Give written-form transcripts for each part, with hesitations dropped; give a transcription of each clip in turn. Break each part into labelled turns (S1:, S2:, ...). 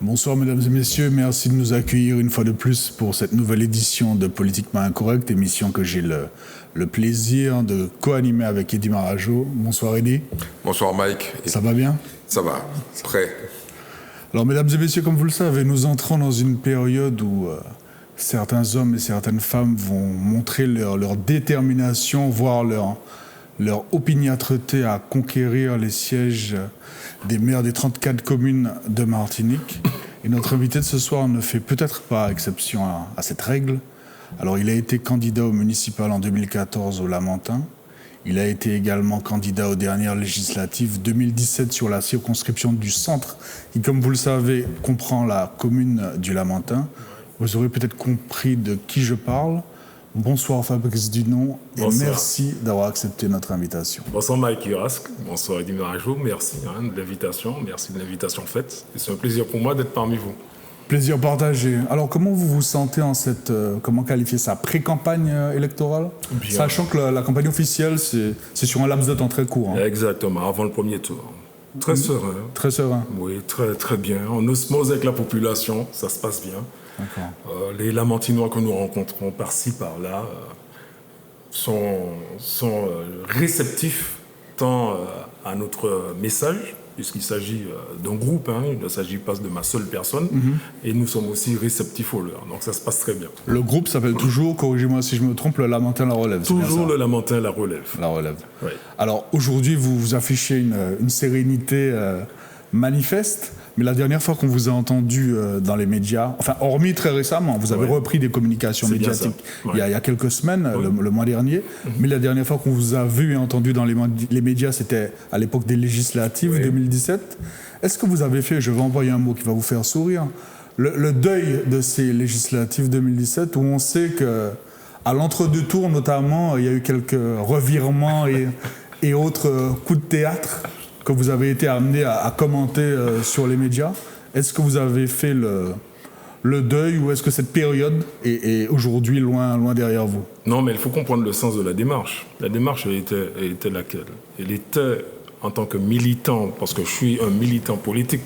S1: Bonsoir mesdames et messieurs, merci de nous accueillir une fois de plus pour cette nouvelle édition de Politiquement Incorrect, émission que j'ai le plaisir de co-animer avec Eddy Marajo. Bonsoir Eddy.
S2: Bonsoir Mike.
S1: Ça va bien?
S2: Ça va, prêt.
S1: Alors mesdames et messieurs, comme vous le savez, nous entrons dans une période où certains hommes et certaines femmes vont montrer leur détermination, voire leur opiniâtreté à conquérir les sièges des maires des 34 communes de Martinique. Et notre invité de ce soir ne fait peut-être pas exception à cette règle. Alors, il a été candidat au municipal en 2014 au Lamentin. Il a été également candidat aux dernières législatives 2017 sur la circonscription du centre, qui, comme vous le savez, comprend la commune du Lamentin. Vous aurez peut-être compris de qui je parle. Bonsoir Fabrice Dunon et merci d'avoir accepté notre invitation.
S3: Bonsoir Mike Urasque, bonsoir Eddy Marajo, merci de l'invitation, merci de l'invitation faite. C'est un plaisir pour moi d'être parmi vous.
S1: Plaisir partagé. Alors comment vous vous sentez en cette, comment qualifier ça, pré-campagne électorale? Bien. Sachant que la campagne officielle, c'est sur un laps de temps très court.
S3: Exactement, avant le premier tour. Très serein.
S1: Très serein.
S3: Oui, très, très bien. En osmose avec la population, ça se passe bien. Les Lamentinois que nous rencontrons par-ci, par-là, sont réceptifs tant à notre message, puisqu'il s'agit d'un groupe, il ne s'agit pas de ma seule personne, et nous sommes aussi réceptifs aux leurs. Donc ça se passe très bien.
S1: Le groupe s'appelle toujours, corrigez-moi si je me trompe, le Lamentin La Relève.
S3: Toujours le Lamentin La Relève.
S1: La Relève.
S3: Oui.
S1: Alors aujourd'hui, vous affichez une sérénité manifeste. Mais la dernière fois qu'on vous a entendu dans les médias, enfin hormis très récemment, vous avez repris des communications médiatiques il y a quelques semaines, le mois dernier, mais la dernière fois qu'on vous a vu et entendu dans les médias, c'était à l'époque des législatives 2017. Est-ce que vous avez fait, je vais envoyer un mot qui va vous faire sourire, le deuil de ces législatives 2017 où on sait qu'à l'entre-deux tours notamment, il y a eu quelques revirements et autres coups de théâtre que vous avez été amené à commenter sur les médias. Est-ce que vous avez fait le deuil ou est-ce que cette période est aujourd'hui loin derrière vous?
S3: Non, mais il faut comprendre le sens de la démarche. La démarche, elle était laquelle? Elle était en tant que militant, parce que je suis un militant politique,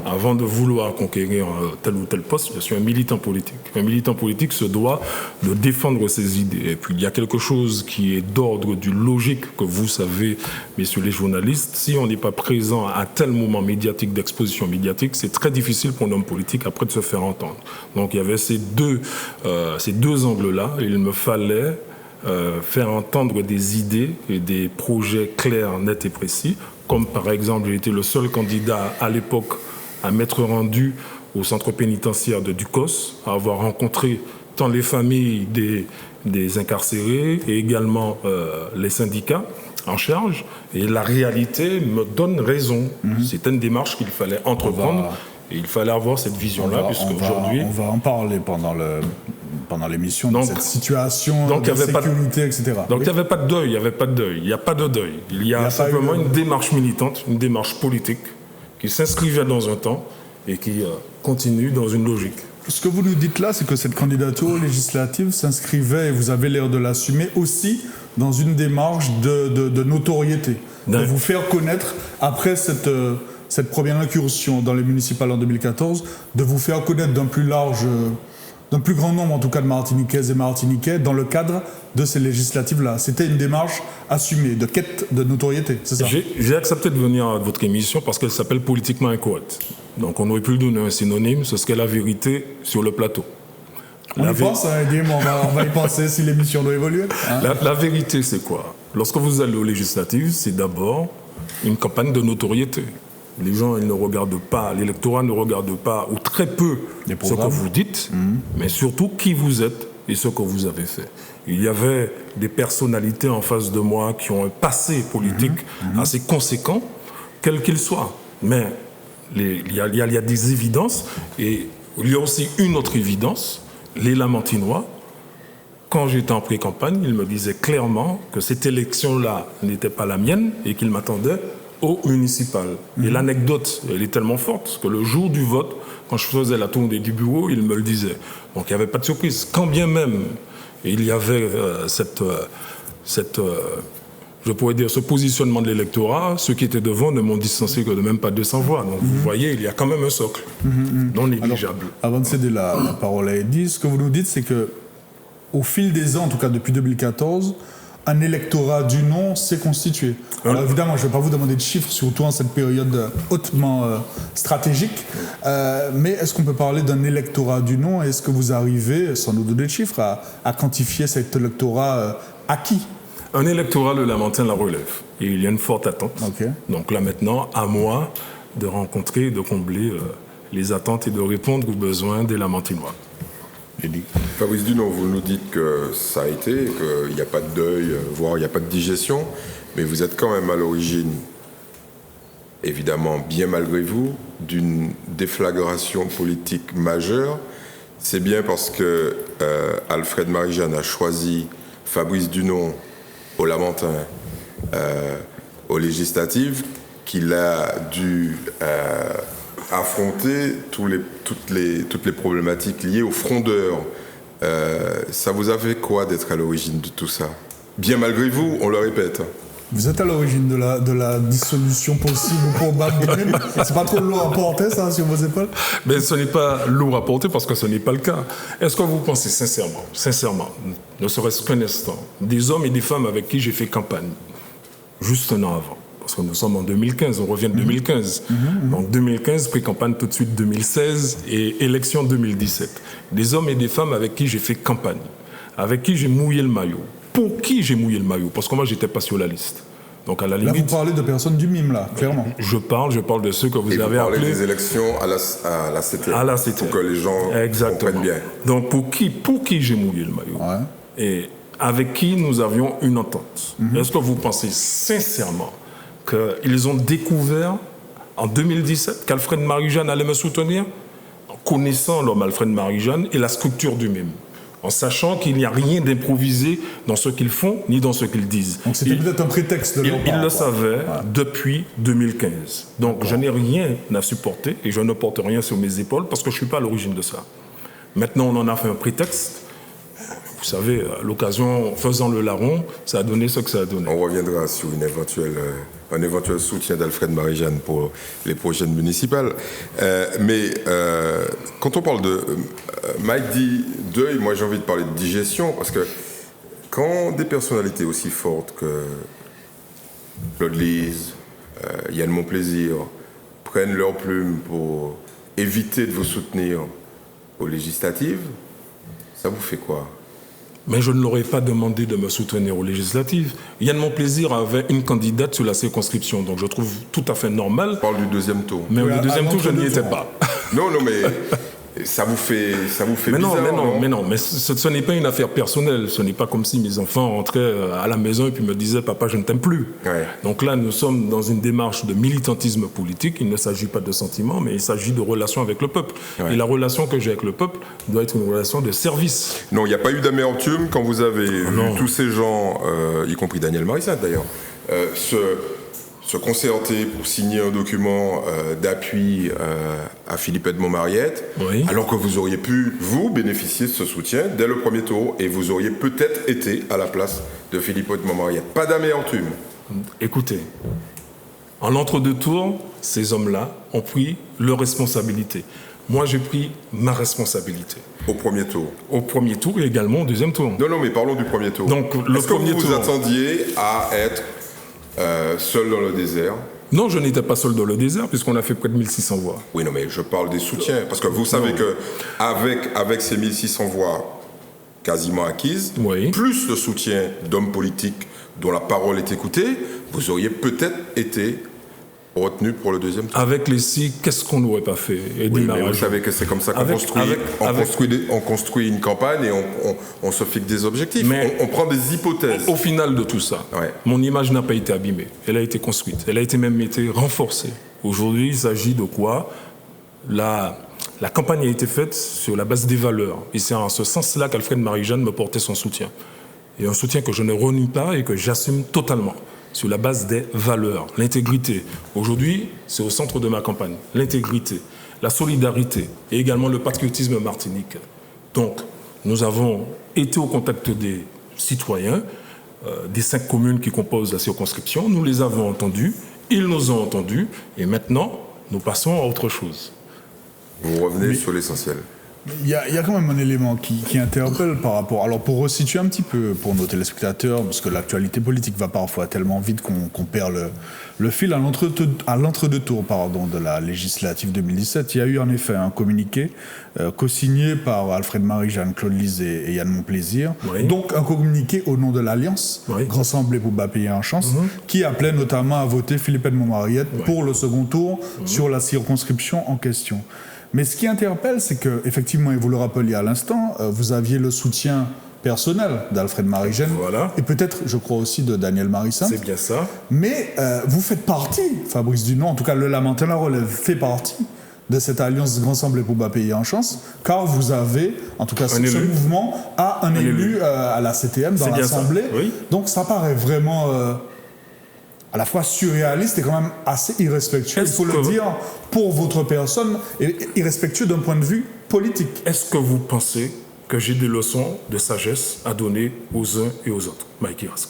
S3: avant de vouloir conquérir tel ou tel poste, je suis un militant politique. Un militant politique se doit de défendre ses idées. Et puis il y a quelque chose qui est d'ordre du logique que vous savez, messieurs les journalistes. Si on n'est pas présent à tel moment médiatique, d'exposition médiatique, c'est très difficile pour un homme politique après de se faire entendre. Donc il y avait ces deux angles-là. Il me fallait faire entendre des idées et des projets clairs, nets et précis, comme par exemple j'ai été le seul candidat à l'époque à m'être rendu au centre pénitentiaire de Ducos, à avoir rencontré tant les familles des incarcérés et également les syndicats en charge, et la réalité me donne raison. C'était une démarche qu'il fallait entreprendre. Et il fallait avoir cette vision-là, puisqu'aujourd'hui...
S1: On va en parler pendant l'émission, de cette situation de sécurité, etc.
S3: Donc il n'y avait pas de deuil, il n'y a pas de deuil. Il y a simplement une démarche militante, une démarche politique, qui s'inscrivait dans un temps et qui continue dans une logique.
S1: Ce que vous nous dites là, c'est que cette candidature législative s'inscrivait, et vous avez l'air de l'assumer, aussi dans une démarche de notoriété, de vous faire connaître après cette première incursion dans les municipales en 2014, de vous faire connaître d'un plus grand nombre, en tout cas de Martiniquaises et Martiniquais, dans le cadre de ces législatives-là. C'était une démarche assumée, de quête de notoriété, c'est ça?
S3: J'ai accepté de venir à votre émission parce qu'elle s'appelle Politiquement Incorrect. Donc on aurait pu lui donner un synonyme, ce serait la vérité sur le plateau.
S1: On y pense, on va y penser si l'émission doit évoluer.
S3: La vérité, c'est quoi? Lorsque vous allez aux législatives, c'est d'abord une campagne de notoriété. Les gens, ils ne regardent pas, l'électorat ne regarde pas, ou très peu, ce que vous dites, mais surtout qui vous êtes et ce que vous avez fait. Il y avait des personnalités en face de moi qui ont un passé politique assez conséquent, quel qu'il soit. Mais il y a des évidences, et il y a aussi une autre évidence. Les Lamentinois, quand j'étais en pré-campagne, ils me disaient clairement que cette élection-là n'était pas la mienne et qu'ils m'attendaient au municipal. Et l'anecdote, elle est tellement forte que le jour du vote, quand je faisais la tournée du bureau, il me le disait. Donc il n'y avait pas de surprise. Quand bien même il y avait cette je pourrais dire, ce positionnement de l'électorat, ceux qui étaient devant ne m'ont distancé que de même pas 200 voix. Donc vous voyez, il y a quand même un socle non négligeable.
S1: Alors, avant de céder la parole à Eddy, ce que vous nous dites, c'est que au fil des ans, en tout cas depuis 2014, un électorat du non s'est constitué. Alors évidemment, je ne vais pas vous demander de chiffres, surtout en cette période hautement stratégique, mais est-ce qu'on peut parler d'un électorat du non? Est-ce que vous arrivez, sans nous donner de chiffres, à quantifier cet électorat acquis?
S3: Un électorat de Lamentin la relève. Et il y a une forte attente.
S1: Okay.
S3: Donc là maintenant, à moi de rencontrer, de combler les attentes et de répondre aux besoins des Lamentinois.
S2: Fabrice Dunon, vous nous dites que ça a été, qu'il n'y a pas de deuil, voire il n'y a pas de digestion, mais vous êtes quand même à l'origine, évidemment bien malgré vous, d'une déflagration politique majeure. C'est bien parce que Alfred Marie-Jeanne a choisi Fabrice Dunon au Lamentin, aux législatives, qu'il a dû affronter toutes les problématiques liées aux frondeurs. Ça vous a fait quoi d'être à l'origine de tout ça? Bien malgré vous, on le répète.
S1: Vous êtes à l'origine de la dissolution possible ou probable. C'est pas trop lourd à porter, ça, sur vos épaules?
S3: Mais ce n'est pas lourd à porter parce que ce n'est pas le cas. Est-ce que vous pensez sincèrement, ne serait-ce qu'un instant, des hommes et des femmes avec qui j'ai fait campagne, juste un an avant, parce que nous sommes en 2015, on revient de 2015. Donc 2015, pré-campagne tout de suite 2016 et élection 2017. Des hommes et des femmes avec qui j'ai fait campagne, avec qui j'ai mouillé le maillot. Pour qui j'ai mouillé le maillot? Parce que moi, j'étais pas sur la liste. Donc à la limite...
S1: Là, vous parlez de personnes du MIM, là, clairement.
S3: Je parle de ceux que vous avez appelés...
S2: vous parlez des élections à la CT.
S3: À la CT.
S2: Pour que les gens comprennent bien.
S3: Donc pour qui j'ai mouillé le maillot?
S1: Ouais.
S3: Et avec qui nous avions une entente. Est-ce que vous pensez sincèrement qu'ils ont découvert en 2017 qu'Alfred Marie-Jeanne allait me soutenir, en connaissant l'homme Alfred Marie-Jeanne et la structure du MIM, en sachant qu'il n'y a rien d'improvisé dans ce qu'ils font ni dans ce qu'ils disent.
S1: Donc c'était peut-être un prétexte de leur part.
S3: Ils le savaient depuis 2015. Donc je n'ai rien à supporter et je ne porte rien sur mes épaules parce que je ne suis pas à l'origine de ça. Maintenant, on en a fait un prétexte. Vous savez, à l'occasion, faisant le larron, ça a donné ce que ça a donné.
S2: On reviendra sur un éventuel soutien d'Alfred Marie-Jeanne pour les prochaines municipales. Mais quand on parle de... Mike dit deuil, moi j'ai envie de parler de digestion, parce que quand des personnalités aussi fortes que Claude Lise, Yann Monplaisir, prennent leur plume pour éviter de vous soutenir aux législatives, ça vous fait quoi?
S3: Mais je ne leur ai pas demandé de me soutenir aux législatives. Yann Monplaisir avait une candidate sur la circonscription, donc je trouve tout à fait normal.
S2: On parle du deuxième tour.
S3: Mais le deuxième tour, je n'y étais pas.
S2: Non, mais ça vous fait bizarre.
S3: Mais ce n'est pas une affaire personnelle. Ce n'est pas comme si mes enfants rentraient à la maison et puis me disaient « Papa, je ne t'aime plus
S2: Ouais. ».
S3: Donc là, nous sommes dans une démarche de militantisme politique. Il ne s'agit pas de sentiments, mais il s'agit de relation avec le peuple. Ouais. Et la relation que j'ai avec le peuple doit être une relation de service.
S2: Non, il n'y a pas eu d'amertume quand vous avez vu tous ces gens, y compris Daniel Marissat d'ailleurs, se concerter pour signer un document d'appui à Philippe Edmond-Mariette,
S3: oui.
S2: Alors que vous auriez pu, vous, bénéficier de ce soutien dès le premier tour, et vous auriez peut-être été à la place de Philippe Edmond-Mariette. Pas d'amertume.
S3: Écoutez, en l'entre-deux tours, ces hommes-là ont pris leurs responsabilités. Moi, j'ai pris ma responsabilité.
S2: Au premier tour.
S3: Au premier tour et également au deuxième tour.
S2: Non, mais parlons du premier tour.
S3: Donc, le
S2: Est-ce que
S3: premier
S2: vous
S3: tour...
S2: attendiez à être seul dans le désert?
S3: Non, je n'étais pas seul dans le désert, puisqu'on a fait près de 1600 voix.
S2: Oui, non, mais je parle des soutiens. Parce que vous savez qu'avec ces 1600 voix quasiment acquises,
S3: oui.
S2: Plus le soutien d'hommes politiques dont la parole est écoutée, vous auriez peut-être été retenu pour le deuxième tour.
S3: Avec les six, qu'est-ce qu'on n'aurait pas fait?
S2: Oui, mais vous savez que c'est comme ça qu'on on construit une campagne et on se fixe des objectifs. Mais on prend des hypothèses.
S3: Au final de tout ça, ouais. Mon image n'a pas été abîmée. Elle a été construite. Elle a été même renforcée. Aujourd'hui, il s'agit de quoi? La campagne a été faite sur la base des valeurs. Et c'est en ce sens-là qu'Alfred Marie-Jeanne me portait son soutien. Et un soutien que je ne renie pas et que j'assume totalement. Sur la base des valeurs, l'intégrité. Aujourd'hui, c'est au centre de ma campagne. L'intégrité, la solidarité et également le patriotisme martiniquais. Donc, nous avons été au contact des citoyens des 5 communes qui composent la circonscription. Nous les avons entendus, ils nous ont entendus, et maintenant, nous passons à autre chose.
S2: Vous revenez sur l'essentiel.
S1: Il y a quand même un élément qui interpelle par rapport... Alors, pour resituer un petit peu pour nos téléspectateurs, parce que l'actualité politique va parfois tellement vite qu'on perd le fil, à l'entre-deux tours de la législative 2017, il y a eu en effet un communiqué co-signé par Alfred Marie-Jeanne, Claude Lisée et Yann Monplaisir, donc un communiqué au nom de l'Alliance, Rassemblée pour bas payer en chance, qui appelait notamment à voter Philippe Edmond-Mariette pour le second tour sur la circonscription en question. Mais ce qui interpelle, c'est qu'effectivement, et vous le rappeliez à l'instant, vous aviez le soutien personnel d'Alfred Marie-Jeanne, et peut-être, je crois aussi, de Daniel Marissin.
S3: C'est bien ça.
S1: Mais vous faites partie, Fabrice Dunant, en tout cas le Lamentin la Relève fait partie de cette alliance Rassemblée pour bas payer en chance, car vous avez, en tout cas, ce mouvement a un élu à la CTM dans l'Assemblée. Oui. Donc ça paraît vraiment... à la fois surréaliste et quand même assez irrespectueux, il faut le dire, pour votre personne, et irrespectueux d'un point de vue politique.
S3: Est-ce que vous pensez que j'ai des leçons de sagesse à donner aux uns et aux autres, Mike Irask?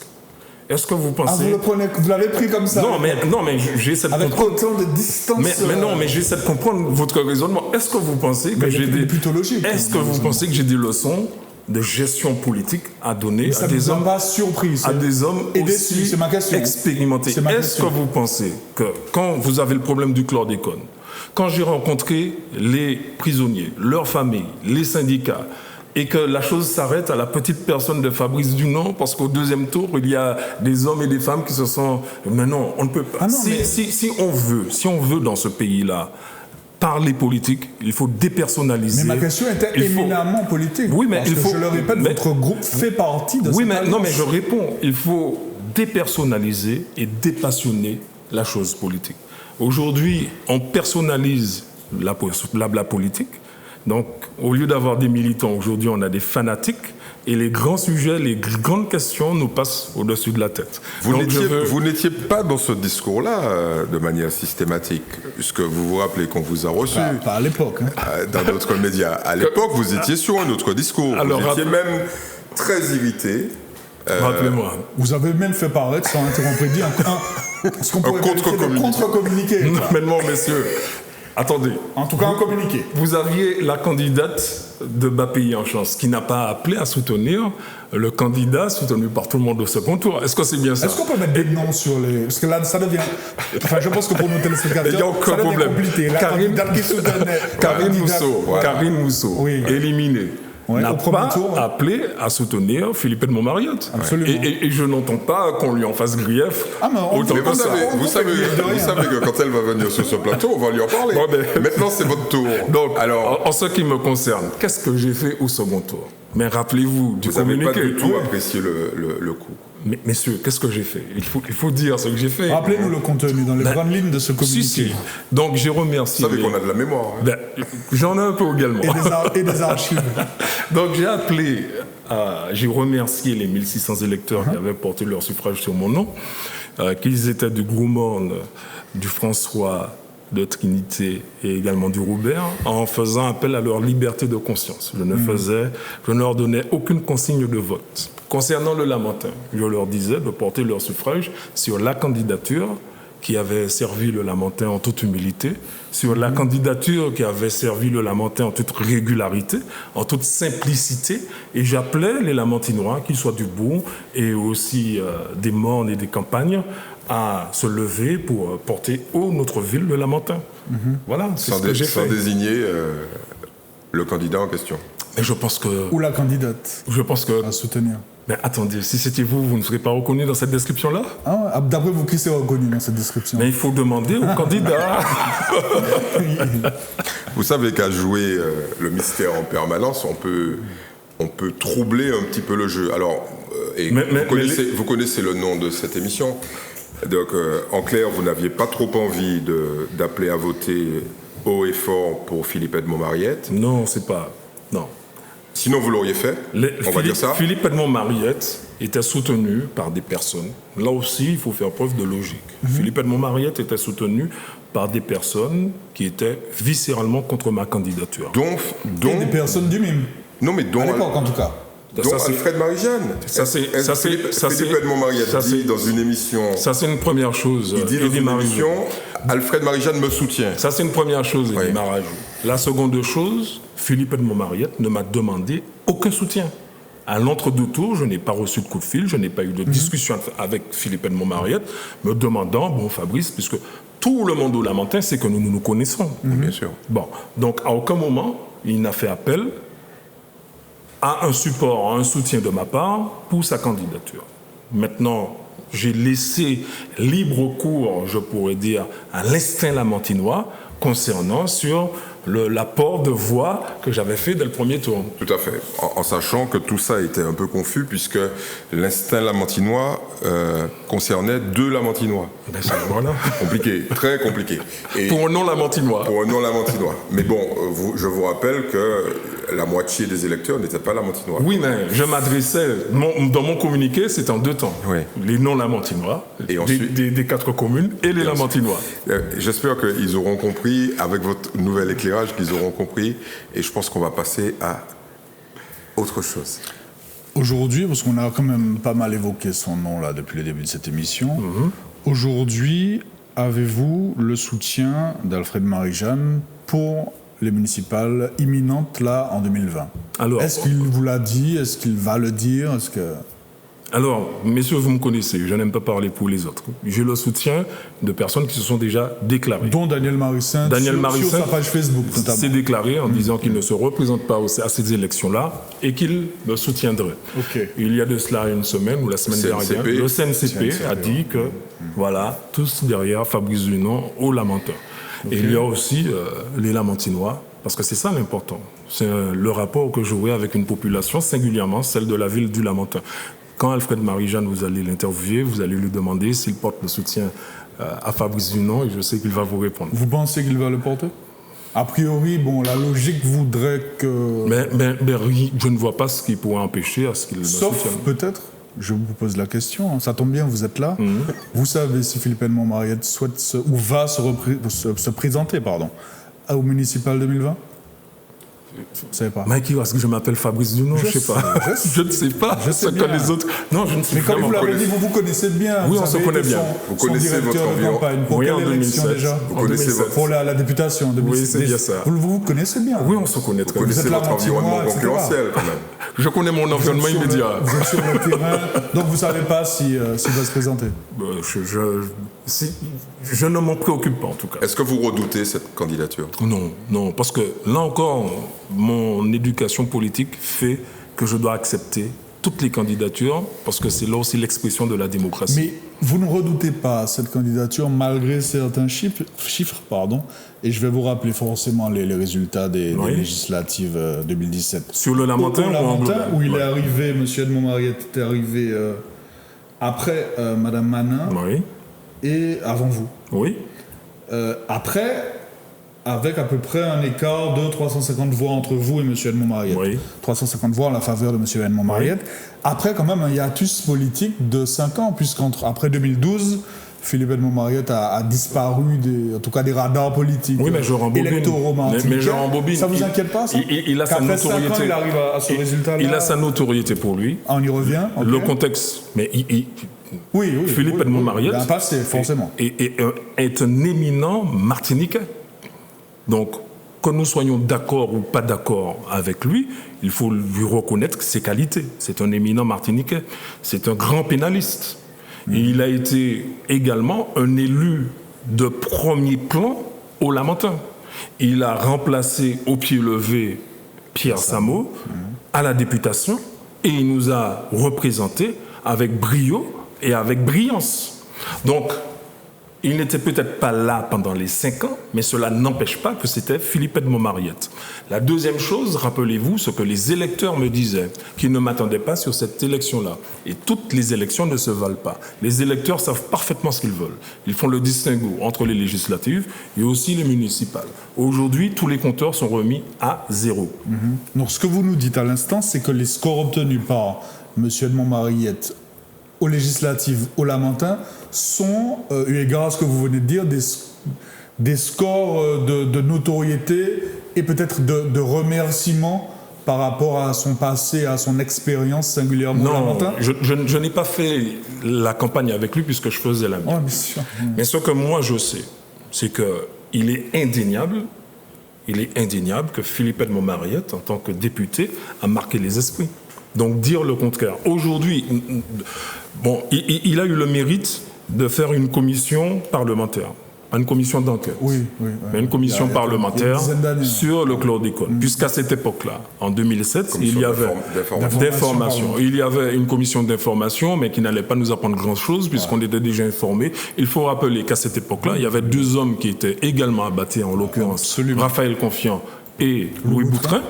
S3: Est-ce que vous pensez...
S1: vous l'avez pris comme ça?
S3: Non, mais j'essaie de
S1: comprendre... Avec autant de distance...
S3: Mais j'essaie de comprendre votre raisonnement. Est-ce que vous pensez que j'ai des...
S1: plutôt logique.
S3: Est-ce que vous pensez que j'ai des leçons de gestion politique à donner à des hommes,
S1: pas surprise,
S3: à des hommes aussi expérimentés. Est-ce que vous pensez que quand vous avez le problème du chlordécone, quand j'ai rencontré les prisonniers, leurs familles, les syndicats, et que la chose s'arrête à la petite personne de Fabrice Dunant, parce qu'au deuxième tour, il y a des hommes et des femmes qui se sont... Mais non, on ne peut pas. Si on veut dans ce pays-là, parler politique, il faut dépersonnaliser.
S1: Mais ma question était éminemment politique.
S3: Oui, mais
S1: je le répète, votre groupe fait partie de cette alliance.
S3: Non, mais je réponds. Il faut dépersonnaliser et dépassionner la chose politique. Aujourd'hui, on personnalise la politique. Donc, au lieu d'avoir des militants, aujourd'hui, on a des fanatiques. Et les grands sujets, les grandes questions nous passent au-dessus de la tête.
S2: Vous n'étiez pas dans ce discours-là de manière systématique, puisque vous vous rappelez qu'on vous a reçu.
S1: Pas à l'époque.
S2: Dans d'autres médias. À l'époque, vous étiez sur un autre discours. Alors, vous étiez même très irrité.
S3: Rappelez-moi.
S1: Vous avez même fait paraître, sans interrompre, un contre-communiqué.
S3: Non, messieurs. Attendez.
S1: En tout cas, un communiqué.
S3: Vous aviez la candidate de bas pays en chance qui n'a pas appelé à soutenir le candidat soutenu par tout le monde au second tour. Est-ce que c'est bien ça?
S1: Est-ce qu'on peut mettre des noms sur les... Parce que là, ça devient... Enfin, je pense que pour nos téléspectateurs,
S3: il y a aucun problème.
S1: Compliqué. La candidate qui soutenait...
S3: Karine Mousseau, éliminée.
S1: Ouais,
S3: n'a pas appelé à soutenir Philippe Edmond-Mariette. Et je n'entends pas qu'on lui en fasse grief.
S2: Vous savez que quand elle va venir sur ce plateau, on va lui en parler. Maintenant, c'est votre tour.
S3: Donc, alors, en ce qui me concerne, qu'est-ce que j'ai fait au second tour? Mais rappelez-vous du communiqué.
S2: Vous n'avez pas du tout apprécié le coup.
S3: Mais messieurs, qu'est-ce que j'ai fait? Il faut dire ce que j'ai fait.
S1: Rappelez-nous le contenu dans les grandes lignes de ce communiqué.
S3: Si. Donc j'ai remercié...
S2: Vous savez qu'on a de la mémoire.
S3: J'en ai un peu également.
S1: Et des archives.
S3: Donc j'ai remercié les 1600 électeurs qui avaient porté leur suffrage sur mon nom, qu'ils étaient du Groumonde, du François, de Trinité et également du Roubert, en faisant appel à leur liberté de conscience. Je ne leur donnais aucune consigne de vote. Concernant le Lamentin, je leur disais de porter leur suffrage sur la candidature qui avait servi le Lamentin en toute humilité, sur la candidature qui avait servi le Lamentin en toute régularité, en toute simplicité, et j'appelais les Lamentinois, qu'ils soient du Bourg et aussi des Mornes et des campagnes, à se lever pour porter haut notre ville, le Lamentin. Voilà, c'est ce que j'ai fait.
S2: Sans désigner le candidat en question.
S3: Et je pense que...
S1: Ou la candidate.
S3: Je pense que...
S1: À soutenir.
S3: Mais attendez, si c'était vous, vous ne serez pas reconnu dans cette description-là?
S1: D'après vous, qui s'est reconnu dans cette description?
S3: Mais il faut demander au candidat.
S2: Vous savez qu'à jouer le mystère en permanence, on peut troubler un petit peu le jeu. Alors, vous connaissez le nom de cette émission. Donc, en clair, vous n'aviez pas trop envie d'appeler à voter haut et fort pour Philippe Edmond-Mariette?
S3: Non, c'est pas... Non.
S2: Sinon, vous l'auriez fait, on va dire ça.
S3: Philippe Edmond-Mariette était soutenu par des personnes. Là aussi, il faut faire preuve de logique. Philippe Edmond-Mariette était soutenu par des personnes qui étaient viscéralement contre ma candidature.
S1: Donc des personnes du MIM.
S2: Non, mais
S1: à l'époque, en tout cas.
S2: Dont Alfred Marie-Jeanne. Philippe Edmond-Mariette dit dans une émission...
S3: Ça, c'est une première chose.
S2: Il dit dans une émission, Alfred Marie-Jeanne me soutient.
S3: Ça, c'est une première chose, Eddie Marajou. La seconde chose, Philippe Edmond-Mariette ne m'a demandé aucun soutien. À l'entre-deux tours, je n'ai pas reçu de coup de fil, je n'ai pas eu de discussion avec Philippe Edmond-Mariette, me demandant, bon Fabrice, puisque tout le monde au Lamentin sait que nous nous connaissons.
S2: Bien sûr.
S3: Bon, donc à aucun moment, il n'a fait appel à un support, à un soutien de ma part pour sa candidature. Maintenant, j'ai laissé libre cours, je pourrais dire, à l'instinct lamantinois concernant sur l'apport de voix que j'avais fait dès le premier tour.
S2: Tout à fait. En sachant que tout ça était un peu confus puisque l'instinct lamantinois concernait 2 lamantinois.
S3: Ben voilà.
S2: Compliqué, très compliqué.
S3: Et pour un non-lamantinois.
S2: Pour un non-lamantinois. Mais bon, je vous rappelle que la moitié des électeurs n'étaient pas lamantinois.
S3: Oui, mais je m'adressais, dans mon communiqué, c'est en 2 temps.
S2: Oui.
S3: Les non-lamantinois, des 4 communes, et les lamantinois.
S2: J'espère qu'ils auront compris, avec votre nouvel éclairage, qu'ils auront compris, et je pense qu'on va passer à autre chose.
S1: Aujourd'hui, parce qu'on a quand même pas mal évoqué son nom là depuis le début de cette émission, aujourd'hui, avez-vous le soutien d'Alfred Marie-Jeanne pour les municipales imminentes là en 2020? Alors, est-ce qu'il vous l'a dit? Est-ce qu'il va le dire?
S3: Alors, messieurs, vous me connaissez, je n'aime pas parler pour les autres. J'ai le soutien de personnes qui se sont déjà déclarées.
S1: Dont Daniel Marissin, sur sa page Facebook, notamment.
S3: S'est déclaré en disant qu'il ne se représente pas à ces élections-là et qu'il me soutiendrait.
S1: Okay.
S3: Il y a de cela une semaine ou la semaine dernière, le CNCP a dit que, voilà, tous derrière Fabrice Zunon au Lamentin. Okay. Et il y a aussi les Lamantinois, parce que c'est ça l'important. C'est le rapport que j'aurai avec une population, singulièrement celle de la ville du Lamentin. Quand Alfred Marie-Jeanne, vous allez l'interviewer, vous allez lui demander s'il porte le soutien à Fabrice Zunon, et je sais qu'il va vous répondre.
S1: Vous pensez qu'il va le porter? A priori, bon, la logique voudrait que...
S3: Mais je ne vois pas ce qui pourrait empêcher à ce qu'il le soutienne.
S1: Sauf peut-être, je vous pose la question, ça tombe bien, vous êtes là. Vous savez si Philippe Edmond-Mariette souhaite ou va se présenter au municipal 2020? Vous ne savez pas.
S3: Mike, est-ce que je m'appelle Fabrice Zunon? Je ne sais pas. Je ne sais pas.
S1: Je sais bien.
S3: Les autres. Non, je ne sais pas.
S1: Mais comme vous l'avez dit, vous vous connaissez bien.
S3: Oui, on se connaît bien.
S2: Vous connaissez votre environnement.
S1: Pour quelle élection déjà?
S2: Vous connaissez votre...
S1: Pour la députation.
S3: Oui, c'est bien ça.
S1: Vous vous connaissez bien.
S3: Oui, on se connaît très bien.
S2: Vous connaissez votre environnement concurrentiel quand même.
S3: Je connais mon environnement immédiat.
S1: Vous êtes sur le terrain, donc vous ne savez pas s'il va se présenter.
S3: Je ne m'en préoccupe pas en tout cas.
S2: Est-ce que vous redoutez cette candidature?
S3: Non, parce que là encore, mon éducation politique fait que je dois accepter toutes les candidatures, parce que c'est là aussi l'expression de la démocratie.
S1: Mais vous ne redoutez pas cette candidature malgré certains chiffres, et je vais vous rappeler forcément les résultats des législatives 2017.
S3: Sur le Lamentin ou en global?
S1: Où il est arrivé, M. Edmond-Mariette est arrivé après Mme Manin et avant vous.
S3: Oui.
S1: Après, avec à peu près un écart de 350 voix entre vous et M. Edmond-Mariette. 350 voix en la faveur de M. Edmond-Mariette. Après, quand même, un hiatus politique de 5 ans, puisqu'après 2012, Philippe Edmond-Mariette a disparu, en tout cas des radars politiques électoraux martiniquais.
S3: Mais je rembobine.
S1: Ça ne vous inquiète pas, ça?
S3: Il a sa notoriété.
S1: 5 ans, il arrive à ce résultat-là.
S3: Il a sa notoriété pour lui.
S1: On y revient. Okay.
S3: Le contexte. Mais Philippe Edmond-Mariette est un éminent martiniquais. Donc, que nous soyons d'accord ou pas d'accord avec lui, il faut lui reconnaître ses qualités. C'est un éminent martiniquais. C'est un grand pénaliste. Et il a été également un élu de premier plan au Lamentin. Il a remplacé au pied levé Pierre Samo à la députation et il nous a représentés avec brio et avec brillance. Donc, il n'était peut-être pas là pendant les 5 ans, mais cela n'empêche pas que c'était Philippe Edmond-Mariette. La deuxième chose, rappelez-vous ce que les électeurs me disaient, qu'ils ne m'attendaient pas sur cette élection-là. Et toutes les élections ne se valent pas. Les électeurs savent parfaitement ce qu'ils veulent. Ils font le distinguo entre les législatives et aussi les municipales. Aujourd'hui, tous les compteurs sont remis à 0.
S1: Donc ce que vous nous dites à l'instant, c'est que les scores obtenus par M. Edmond-Mariette aux législatives au Lamentin sont, eu égard à ce que vous venez de dire, des scores de notoriété et peut-être de remerciements par rapport à son passé, à son expérience singulièrement
S3: Non,
S1: Lamentin?
S3: je n'ai pas fait la campagne avec lui puisque je faisais la mienne.
S1: Ouais, bien sûr.
S3: Mais ce que moi je sais, c'est qu'il est indéniable que Philippe Edmond Mariette, en tant que député, a marqué les esprits. Donc dire le contraire. Aujourd'hui, bon, il a eu le mérite de faire une commission parlementaire. Une commission d'enquête, mais une commission parlementaire sur le chlordécone. Puisqu'à cette époque-là, en 2007, il y avait d'information. Il y avait une commission d'information, mais qui n'allait pas nous apprendre grand-chose, puisqu'on était déjà informés. Il faut rappeler qu'à cette époque-là, il y avait 2 hommes qui étaient également abattus, en l'occurrence Raphaël Confiant et Louis Boutrin,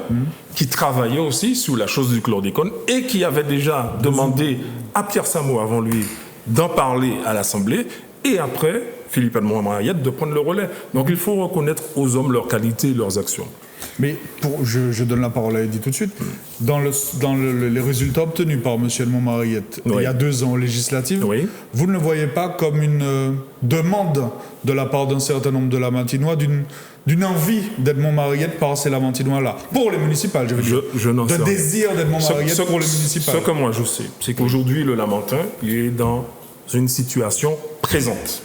S3: qui travaillaient aussi sur la chose du chlordécone et qui avaient déjà demandé à Pierre Samo, avant lui, d'en parler à l'Assemblée, et après Philippe Edmond Mariette de prendre le relais. Donc il faut reconnaître aux hommes leurs qualités et leurs actions.
S1: Mais je donne la parole à Eddy tout de suite. Dans les résultats obtenus par M. Edmond Mariette il y a 2 ans aux législatives, vous ne le voyez pas comme une demande de la part d'un certain nombre de Lamantinois d'une envie d'Edmond Mariette par ces Lamantinois-là, pour les municipales, je veux dire.
S3: Je n'en sais rien.
S1: De désir d'Edmond Mariette pour les municipales.
S3: Ce que moi je sais, c'est qu'aujourd'hui le Lamentin il est dans une situation présente.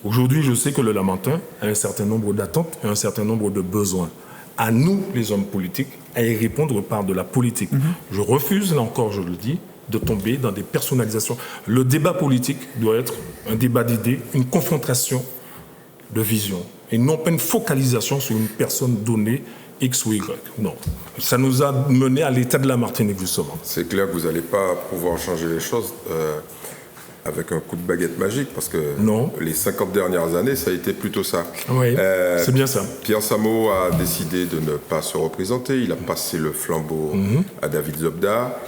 S3: Aujourd'hui, je sais que le Lamentin a un certain nombre d'attentes et un certain nombre de besoins. À nous, les hommes politiques, à y répondre par de la politique. Je refuse, là encore, je le dis, de tomber dans des personnalisations. Le débat politique doit être un débat d'idées, une confrontation de vision, et non pas une focalisation sur une personne donnée, X ou Y. Non. Ça nous a mené à l'état de la Martinique, justement.
S2: C'est clair que vous n'allez pas pouvoir changer les choses avec un coup de baguette magique, parce que les 50 dernières années, ça a été plutôt ça.
S3: Oui, c'est bien ça.
S2: Pierre Samo a décidé de ne pas se représenter. Il a passé le flambeau à David Zobda.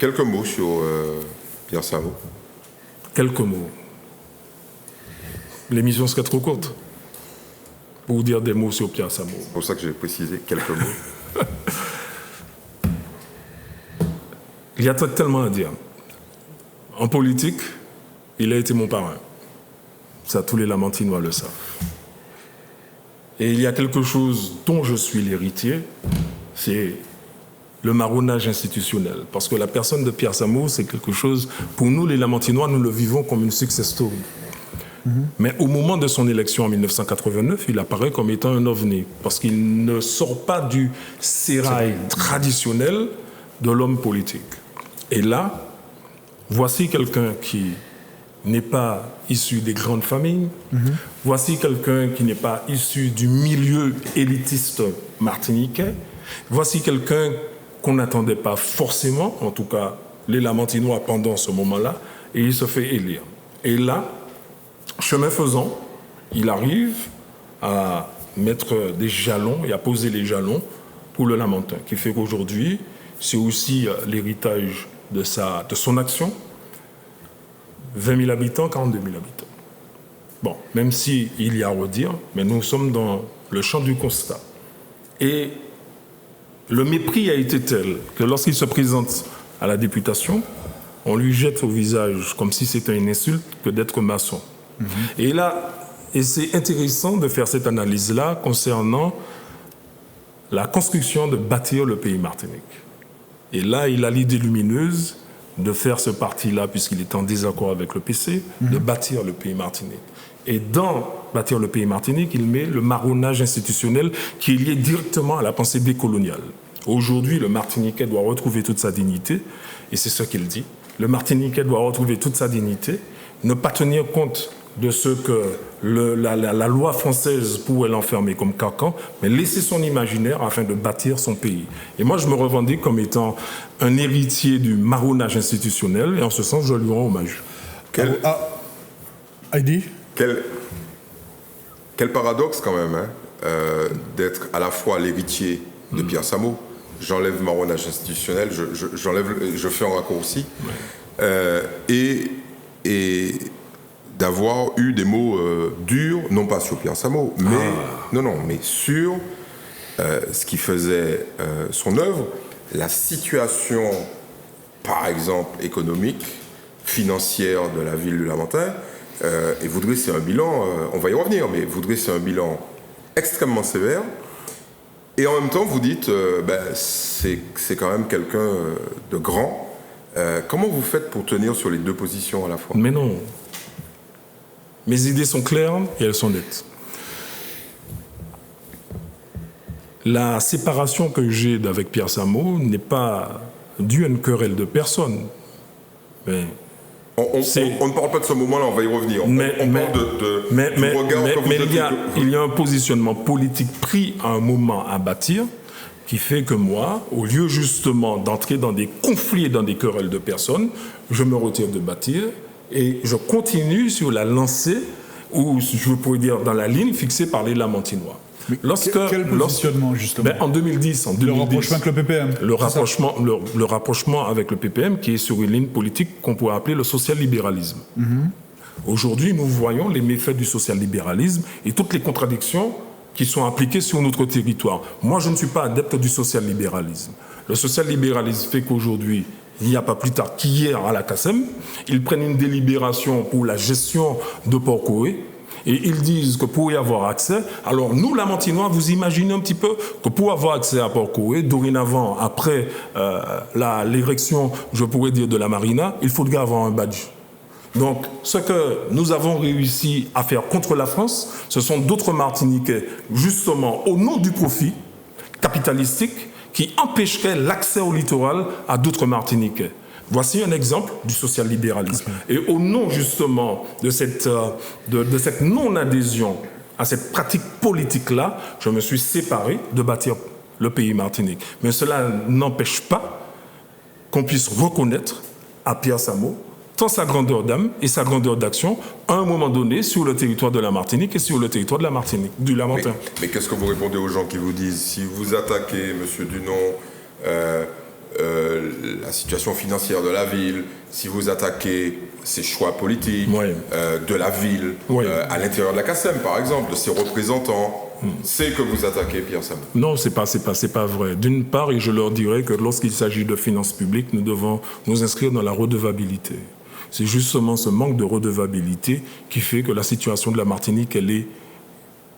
S2: Quelques mots sur Pierre Samo.
S3: Quelques mots. L'émission serait trop courte pour vous dire des mots sur Pierre Samo.
S2: C'est pour ça que j'ai précisé quelques mots.
S3: Il y a tellement à dire. En politique, il a été mon parrain. Ça, tous les Lamantinois le savent. Et il y a quelque chose dont je suis l'héritier, c'est le marronnage institutionnel. Parce que la personne de Pierre Samo, c'est quelque chose, pour nous les Lamantinois, nous le vivons comme une success story. Mais au moment de son élection en 1989, il apparaît comme étant un ovni. Parce qu'il ne sort pas du sérail traditionnel de l'homme politique. Et là, voici quelqu'un qui n'est pas issu des grandes familles. Voici quelqu'un qui n'est pas issu du milieu élitiste martiniquais. Voici quelqu'un qu'on n'attendait pas forcément, en tout cas les Lamantinois pendant ce moment-là, et il se fait élire. Et là, chemin faisant, il arrive à mettre des jalons et à poser les jalons pour le Lamentin, qui fait qu'aujourd'hui, c'est aussi l'héritage de son action. 20 000 habitants, 42 000 habitants. Bon, même s'il y a à redire, mais nous sommes dans le champ du constat. Et le mépris a été tel que lorsqu'il se présente à la députation, on lui jette au visage, comme si c'était une insulte, que d'être maçon. Et là, et c'est intéressant de faire cette analyse-là concernant la construction de bâtir le pays Martinique. Et là, il a l'idée lumineuse de faire ce parti-là, puisqu'il est en désaccord avec le PC, de bâtir le pays Martinique. Et dans bâtir le pays Martinique, il met le marronnage institutionnel qui est lié directement à la pensée décoloniale. Aujourd'hui, le Martiniquais doit retrouver toute sa dignité, et c'est ce qu'il dit. Le Martiniquais doit retrouver toute sa dignité, ne pas tenir compte de ce que la loi française pourrait l'enfermer comme carcan, mais laisser son imaginaire afin de bâtir son pays. Et moi, je me revendique comme étant un héritier du marronnage institutionnel, et en ce sens, je lui rends hommage.
S1: Eddy ?
S2: Quel paradoxe quand même, d'être à la fois l'héritier de Pierre Samo. J'enlève marronnage institutionnel, je fais un raccourci, et d'avoir eu des mots durs, non pas sur Pierre Samo, mais sur ce qui faisait son œuvre, la situation, par exemple, économique, financière de la ville du Lamentin, et vous dressez un bilan, on va y revenir, mais vous dressez un bilan extrêmement sévère, Et en même temps, vous dites, c'est quand même quelqu'un de grand. Comment vous faites pour tenir sur les deux positions à la fois?
S3: Mais non. Mes idées sont claires et elles sont nettes. La séparation que j'ai avec Pierre Samo n'est pas due à une querelle de personne. Mais
S2: on ne parle pas de ce moment-là, on va y revenir. On parle du regard que vous
S3: il y a un positionnement politique pris à un moment à bâtir qui fait que moi, au lieu justement d'entrer dans des conflits et dans des querelles de personnes, je me retire de bâtir et je continue sur la lancée, ou je pourrais dire dans la ligne fixée par les Lamentinois.
S1: Quel positionnement, justement?
S3: En 2010.
S1: Le rapprochement avec le PPM.
S3: Le rapprochement avec le PPM qui est sur une ligne politique qu'on pourrait appeler le social-libéralisme. Aujourd'hui, nous voyons les méfaits du social-libéralisme et toutes les contradictions qui sont appliquées sur notre territoire. Moi, je ne suis pas adepte du social-libéralisme. Le social-libéralisme fait qu'aujourd'hui, il n'y a pas plus tard qu'hier à la CACEM, ils prennent une délibération pour la gestion de Port-Coé et ils disent que pour y avoir accès, alors nous, Lamentinois, vous imaginez un petit peu que pour avoir accès à Port-Coé, dorénavant, après l'érection, je pourrais dire, de la marina, il faudrait avoir un badge. Donc, ce que nous avons réussi à faire contre la France, ce sont d'autres Martiniquais, justement, au nom du profit capitalistique, qui empêcherait l'accès au littoral à d'autres Martiniquais. Voici un exemple du social-libéralisme. Et au nom, justement, de cette non-adhésion à cette pratique politique-là, je me suis séparé de bâtir le pays Martinique. Mais cela n'empêche pas qu'on puisse reconnaître à Pierre Samo tant sa grandeur d'âme et sa grandeur d'action à un moment donné sur le territoire de la Martinique et sur le territoire de la Martinique, du Lamentin.
S2: Mais qu'est-ce que vous répondez aux gens qui vous disent, si vous attaquez, M. Dunon, la situation financière de la ville, si vous attaquez ses choix politiques de la ville, à l'intérieur de la CACEM, par exemple, de ses représentants, c'est que vous attaquez Pierre Samo?
S3: Non, c'est pas vrai. D'une part, et je leur dirais que lorsqu'il s'agit de finances publiques, nous devons nous inscrire dans la redevabilité. C'est justement ce manque de redevabilité qui fait que la situation de la Martinique, elle est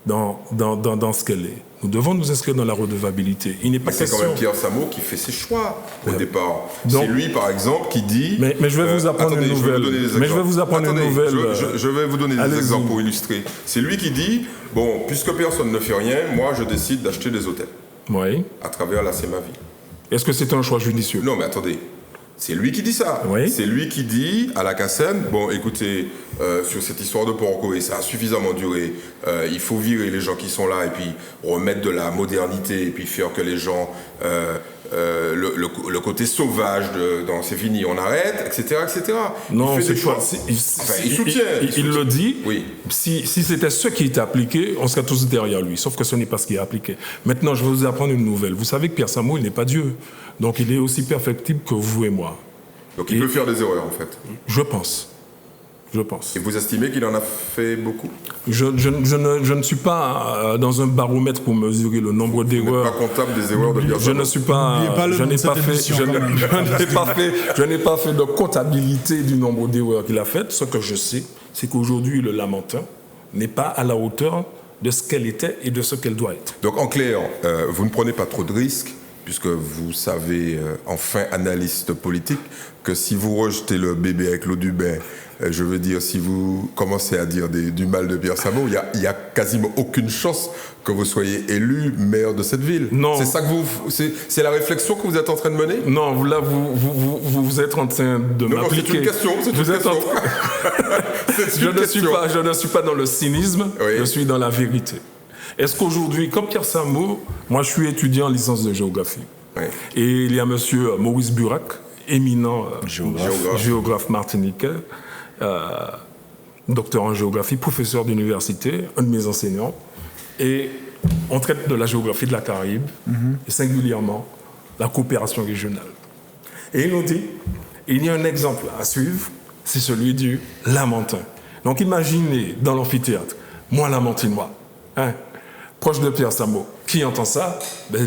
S3: dans ce qu'elle est. Nous devons nous inscrire dans la redevabilité. Il n'est pas
S2: question... C'est quand même Pierre Samo qui fait ses choix au départ. C'est lui, par exemple, qui dit...
S3: Mais je vais vous apprendre une nouvelle.
S2: Je vais vous donner des exemples pour illustrer. C'est lui qui dit, bon, puisque personne ne fait rien, moi, je décide d'acheter des hôtels.
S3: Oui.
S2: À travers la CEMAVI.
S3: Est-ce que c'est un choix judicieux?
S2: Non, mais attendez. C'est lui qui dit ça.
S3: Oui.
S2: C'est lui qui dit à la CACEM, bon, écoutez, sur cette histoire de Port-Coé, ça a suffisamment duré. Il faut virer les gens qui sont là et puis remettre de la modernité et puis faire que les gens... le côté sauvage, c'est fini, on arrête, etc. etc.
S3: Non, c'est choix.
S2: Il soutient.
S3: Il le dit.
S2: Oui.
S3: Si c'était ce qui était appliqué, on serait tous derrière lui. Sauf que ce n'est pas ce qui est appliqué. Maintenant, je vais vous apprendre une nouvelle. Vous savez que Pierre Samo, il n'est pas Dieu. Donc, il est aussi perfectible que vous et moi.
S2: Donc, il peut faire des erreurs, en fait.
S3: Je pense. Et vous
S2: estimez qu'il en a fait beaucoup?
S3: Je ne suis pas dans un baromètre pour mesurer le nombre d'erreurs.
S2: Vous n'êtes pas comptable des erreurs de Pierre Samo?
S3: Je ne suis pas. Je n'ai pas fait de comptabilité du nombre d'erreurs qu'il a faites. Ce que je sais, c'est qu'aujourd'hui, le Lamentin n'est pas à la hauteur de ce qu'elle était et de ce qu'elle doit être.
S2: Donc, en clair, vous ne prenez pas trop de risques, puisque vous savez, enfin analyste politique, que si vous rejetez le bébé avec l'eau du bain, je veux dire, si vous commencez à dire du mal de Pierre Samo, il n'y a quasiment aucune chance que vous soyez élu maire de cette ville.
S3: Non.
S2: C'est ça que c'est la réflexion que vous êtes en train de mener?
S3: Non, là, vous êtes en train de m'appliquer.
S2: C'est une question.
S3: Je ne suis pas dans le cynisme,
S2: oui.
S3: Je suis dans la vérité. Est-ce qu'aujourd'hui, comme Pierre Samo, moi je suis étudiant en licence de géographie.
S2: Oui.
S3: Et il y a monsieur Maurice Burac, éminent géographe martiniquais, docteur en géographie, professeur d'université, un de mes enseignants. Et on traite de la géographie de la Caraïbe, et singulièrement la coopération régionale. Et il nous dit, il y a un exemple à suivre, c'est celui du Lamentin. Donc imaginez dans l'amphithéâtre, moi Lamentinois, proche de Pierre Samo, qui entend ça,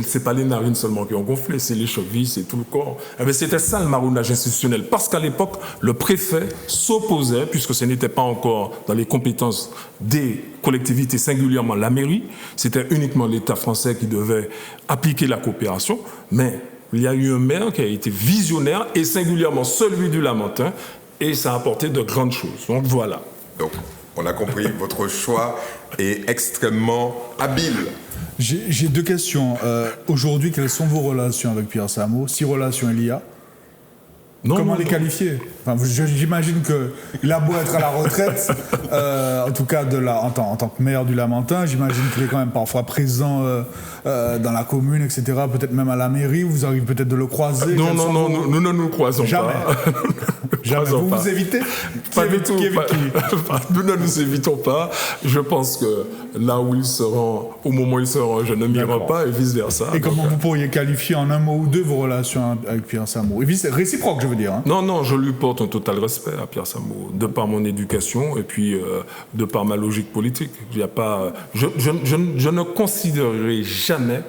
S3: c'est pas les narines seulement qui ont gonflé, c'est les chevilles, c'est tout le corps. C'était ça le marronnage institutionnel. Parce qu'à l'époque, le préfet s'opposait, puisque ce n'était pas encore dans les compétences des collectivités, singulièrement la mairie, c'était uniquement l'État français qui devait appliquer la coopération, mais il y a eu un maire qui a été visionnaire, et singulièrement celui du Lamentin, et ça a apporté de grandes choses. Donc voilà.
S2: Donc, on a compris, votre choix est extrêmement habile.
S1: J'ai 2 questions. Aujourd'hui, quelles sont vos relations avec Pierre Samo? Si relations il y a, comment les qualifier? Enfin, j'imagine qu'il a beau être à la retraite, en tout cas en tant que maire du Lamentin, j'imagine qu'il est quand même parfois présent dans la commune, etc., peut-être même à la mairie, vous arrivez peut-être de le croiser.
S3: Non, nous ne nous croisons
S1: jamais.
S3: pas.
S1: Jamais. Vous évitez?
S3: Pas du tout. Nous ne nous évitons pas. Je pense que là où il se rend, au moment où il se rend, je ne m'y rends pas et vice-versa.
S1: Et comment vous pourriez qualifier en un mot ou 2 vos relations avec Pierre Samo? Et réciproque, je veux dire. Hein.
S3: Non, je lui porte un total respect à Pierre Samo, de par mon éducation et puis de par ma logique politique. Il y a pas, je ne considérerai jamais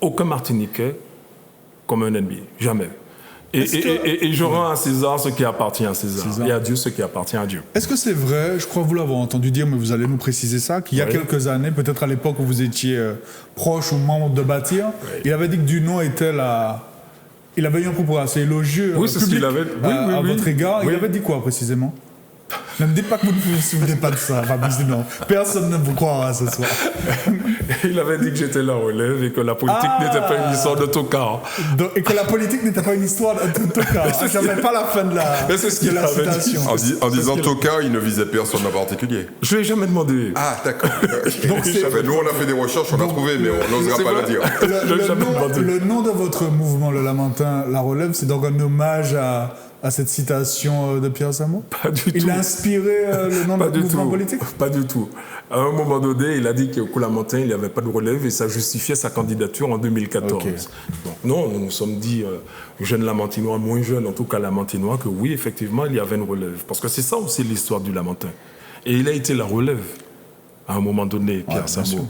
S3: aucun Martiniquais comme un ennemi. Jamais. Et je rends à César ce qui appartient à César. Et à Dieu ce qui appartient à Dieu.
S1: Est-ce que c'est vrai, je crois vous l'avoir entendu dire, mais vous allez nous préciser ça, qu'il y a quelques années, peut-être à l'époque où vous étiez proche ou membre de Bâtir, il avait dit que Dunon était il avait eu un propos assez élogieux public à votre égard. Il avait dit quoi précisément? Ne me dites pas que vous ne vous souvenez pas de ça, Fabrice, non. Personne ne vous croira ce soir.
S3: Il avait dit que j'étais la relève et que la politique n'était pas une histoire de tocard.
S1: Et que la politique n'était pas une histoire de tocard. Je n'avais pas la fin de la citation.
S2: En disant tocard, il ne visait personne en particulier.
S3: Je ne l'ai jamais demandé.
S2: Ah, d'accord. Donc nous, on a fait des recherches, on a trouvé, mais on n'osera pas le dire.
S1: Le nom de votre mouvement, le Lamentin, la relève, c'est donc un hommage à cette citation de Pierre Samo?
S3: Pas du tout.
S1: Il a inspiré le nom de votre mouvement politique?
S3: Pas du tout. À un moment donné, il a dit qu'au Lamentin, il n'y avait pas de relève et ça justifiait sa candidature en 2014. Okay. Donc, non, nous nous sommes dit, jeunes Lamentinois, moins jeunes, en tout cas Lamentinois, que oui, effectivement, il y avait une relève. Parce que c'est ça aussi l'histoire du Lamentin. Et il a été la relève à un moment donné, Pierre Samo.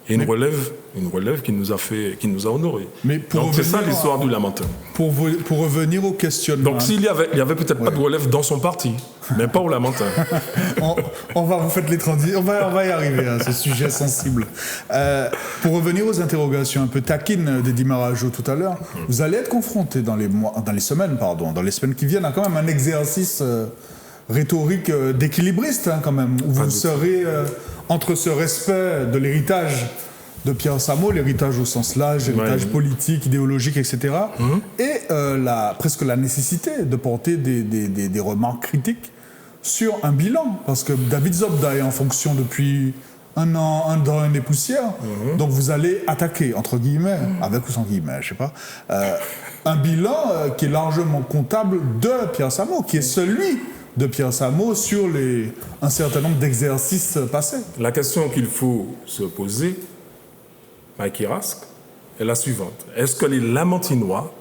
S3: Et une relève qui nous a honorés. Donc c'est ça l'histoire du Lamentin.
S1: Pour revenir au questionnement.
S3: Donc il y avait peut-être pas de relève dans son parti, mais pas au Lamentin.
S1: on va vous faire les transitions, on va y arriver à ce sujet sensible. Pour revenir aux interrogations un peu taquines d'Eddy Marajo tout à l'heure, vous allez être confronté dans les semaines qui viennent à quand même un exercice rhétorique d'équilibriste quand même, où vous serez entre ce respect de l'héritage de Pierre Samo, l'héritage au sens large, l'héritage politique, idéologique, etc., et presque la nécessité de porter des remarques critiques sur un bilan, parce que David Zobda est en fonction depuis un an et des poussières, donc vous allez attaquer, entre guillemets, avec ou sans guillemets, je sais pas, un bilan qui est largement comptable de Pierre Samo, qui est celui de Pierre Samo sur un certain nombre d'exercices passés.
S3: La question qu'il faut se poser, Mike Rasque, est la suivante. Est-ce que les Lamentinois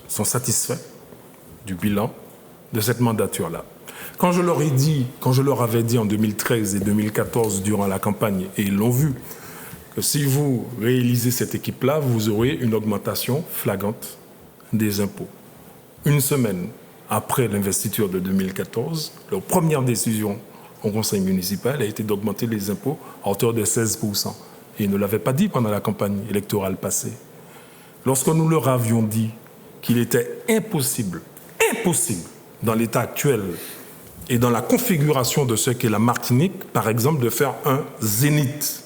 S3: sont satisfaits du bilan de cette mandature-là? Quand je leur avais dit en 2013 et 2014 durant la campagne, et ils l'ont vu, que si vous réalisez cette équipe-là, vous aurez une augmentation flagrante des impôts. Une semaine après l'investiture de 2014, leur première décision au conseil municipal a été d'augmenter les impôts à hauteur de 16%. Et ils ne l'avaient pas dit pendant la campagne électorale passée. Lorsque nous leur avions dit qu'il était impossible, dans l'état actuel et dans la configuration de ce qu'est la Martinique, par exemple, de faire un zénith.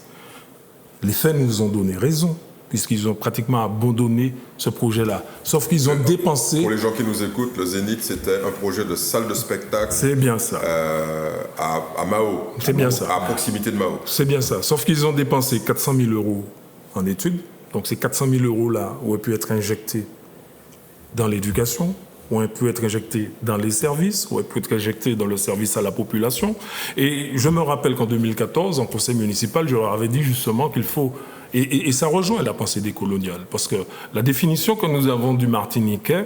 S3: Les faits nous ont donné raison, puisqu'ils ont pratiquement abandonné ce projet-là. Sauf qu'ils ont dépensé...
S2: Pour les gens qui nous écoutent, le Zénith, c'était un projet de salle de spectacle.
S3: C'est bien ça.
S2: À Mao.
S3: C'est bien ça.
S2: À proximité de Mao.
S3: C'est bien ça. Sauf qu'ils ont dépensé 400 000 € en études. Donc ces 400 000 € auraient pu être injectés dans l'éducation, auraient pu être injectés dans les services, auraient pu être injectés dans le service à la population. Et je me rappelle qu'en 2014, en conseil municipal, je leur avais dit justement qu'il faut... Et ça rejoint la pensée décoloniale, parce que la définition que nous avons du Martiniquais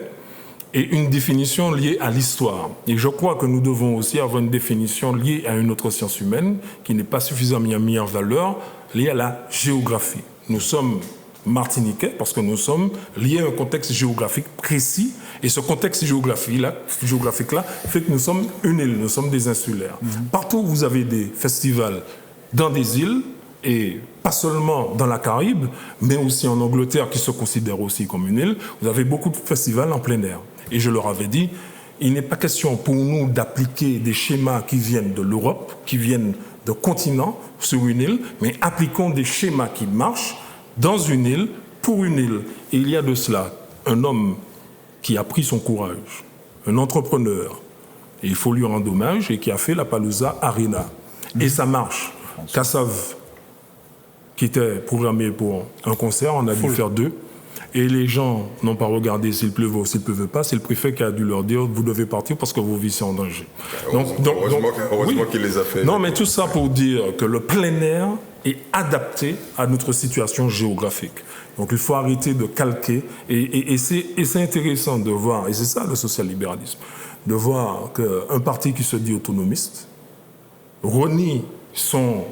S3: est une définition liée à l'histoire. Et je crois que nous devons aussi avoir une définition liée à une autre science humaine qui n'est pas suffisamment mise en valeur, liée à la géographie. nous sommes martiniquais parce que nous sommes liés à un contexte géographique précis. Et ce contexte géographique-là fait que nous sommes une île, nous sommes des insulaires. Partout où vous avez des festivals dans des îles, et pas seulement dans la Caraïbe, mais aussi en Angleterre, qui se considère aussi comme une île, vous avez beaucoup de festivals en plein air. Et je leur avais dit, il n'est pas question pour nous d'appliquer des schémas qui viennent de l'Europe, qui viennent de continents sur une île, mais appliquons des schémas qui marchent dans une île, pour une île. Et il y a de cela un homme qui a pris son courage, un entrepreneur, et il faut lui rendre hommage, et qui a fait la Palooza Arena. Et ça marche. Kassav, qui était programmé pour un concert, on a dû faire 2. Et les gens n'ont pas regardé s'il pleuvait ou s'il ne pleuvait pas. C'est le préfet qui a dû leur dire, vous devez partir parce que vos vies sont en danger.
S2: Heureusement qu'il les a fait.
S3: Non, mais tout ça pour dire que le plein air est adapté à notre situation géographique. Donc il faut arrêter de calquer. Et c'est intéressant de voir, et c'est ça le social-libéralisme, de voir qu'un parti qui se dit autonomiste renie son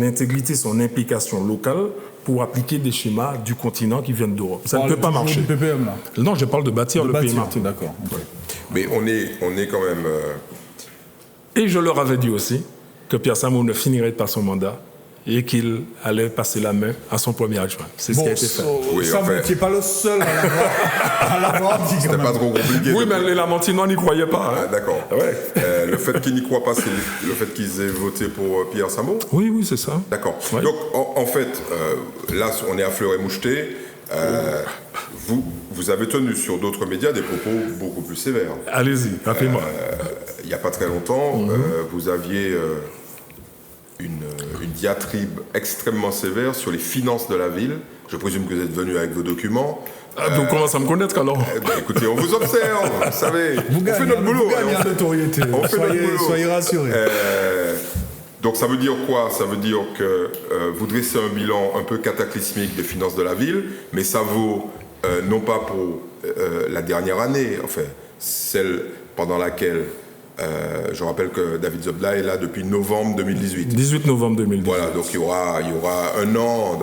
S3: intégrité, son implication locale pour appliquer des schémas du continent qui viennent d'Europe. Ça ne peut pas marcher.
S1: Du PPM, là.
S3: Non, je parle de bâtir le pays martinien.
S1: D'accord.
S2: Ouais. Mais on est quand même...
S3: Et je leur avais dit aussi que Pierre Samo ne finirait pas son mandat et qu'il allait passer la main à son premier adjoint. C'est ce qui a été fait.
S1: Oui, ça, vous n'étiez pas le seul à l'avoir dit.
S2: C'était pas trop compliqué.
S3: Oui, mais les Lamentinois n'y croyaient pas. Hein.
S2: Ah, d'accord.
S3: Ouais.
S2: Le fait qu'ils n'y croient pas, c'est le fait qu'ils aient voté pour Pierre Samo?
S3: Oui, c'est ça.
S2: D'accord.
S3: Ouais.
S2: Donc, en fait, là, on est à fleur et moucheté. Vous avez tenu sur d'autres médias des propos beaucoup plus sévères.
S3: Allez-y, rappelez-moi.
S2: Il n'y a pas très longtemps, vous aviez une diatribe extrêmement sévère sur les finances de la ville. Je présume que vous êtes venu avec vos documents.
S3: Donc, on commence à me connaître alors.
S2: Écoutez, on vous observe, vous savez.
S1: On fait notre boulot. Vous gagnez en notoriété. Soyez rassurés.
S2: Donc ça veut dire quoi? Ça veut dire que vous dressez un bilan un peu cataclysmique des finances de la ville, mais ça vaut non pas pour la dernière année, enfin, celle pendant laquelle, je rappelle que David Zobda est là depuis novembre 2018. 18
S3: novembre 2018.
S2: Voilà, donc il y aura un an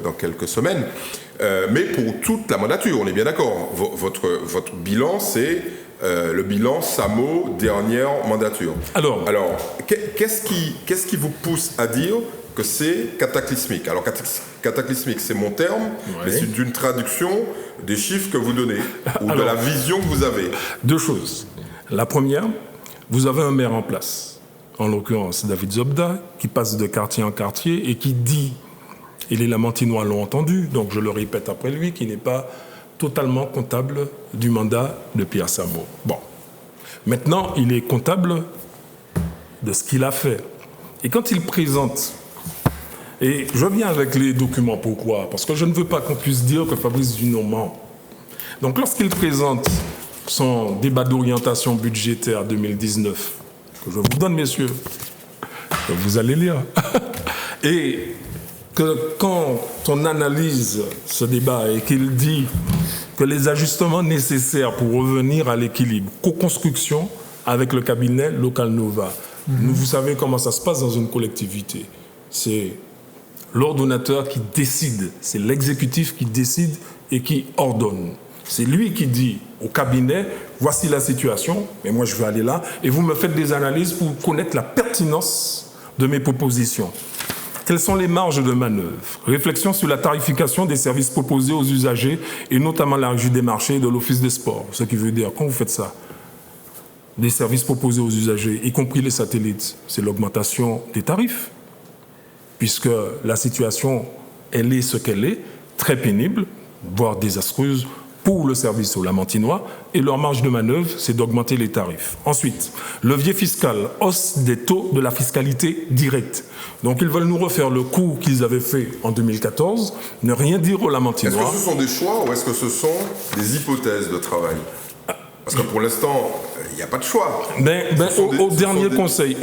S2: dans quelques semaines. Mais pour toute la mandature, on est bien d'accord. Votre bilan, c'est le bilan Samo, dernière mandature. Alors qu'est-ce qui vous pousse à dire que c'est cataclysmique? Alors, cataclysmique, c'est mon terme, mais c'est d'une traduction des chiffres que vous donnez, ou de la vision que vous avez.
S3: 2 choses. La première, vous avez un maire en place, en l'occurrence David Zobda, qui passe de quartier en quartier et qui dit, et les Lamentinois l'ont entendu, donc je le répète après lui, qu'il n'est pas totalement comptable du mandat de Pierre Samo. Bon. Maintenant, il est comptable de ce qu'il a fait. Et quand il présente, et je viens avec les documents, pourquoi? Parce que je ne veux pas qu'on puisse dire que Fabrice Dunon ment. Donc lorsqu'il présente son débat d'orientation budgétaire 2019, que je vous donne, messieurs, que vous allez lire, et que quand on analyse ce débat et qu'il dit que les ajustements nécessaires pour revenir à l'équilibre, co-construction avec le cabinet Local Nova, vous savez comment ça se passe dans une collectivité. C'est l'ordonnateur qui décide, c'est l'exécutif qui décide et qui ordonne. C'est lui qui dit au cabinet, voici la situation, mais moi je vais aller là, et vous me faites des analyses pour connaître la pertinence de mes propositions. Quelles sont les marges de manœuvre? Réflexion sur la tarification des services proposés aux usagers, et notamment la régie des marchés et de l'Office des sports. Ce qui veut dire, quand vous faites ça, des services proposés aux usagers, y compris les satellites, c'est l'augmentation des tarifs, puisque la situation, elle est ce qu'elle est, très pénible, voire désastreuse pour le service aux Lamentinois, et leur marge de manœuvre, c'est d'augmenter les tarifs. Ensuite, levier fiscal, hausse des taux de la fiscalité directe. Donc ils veulent nous refaire le coup qu'ils avaient fait en 2014, ne rien dire aux Lamentinois.
S2: Est-ce que ce sont des choix ou est-ce que ce sont des hypothèses de travail? Parce que pour l'instant, il n'y a pas de choix.
S3: Au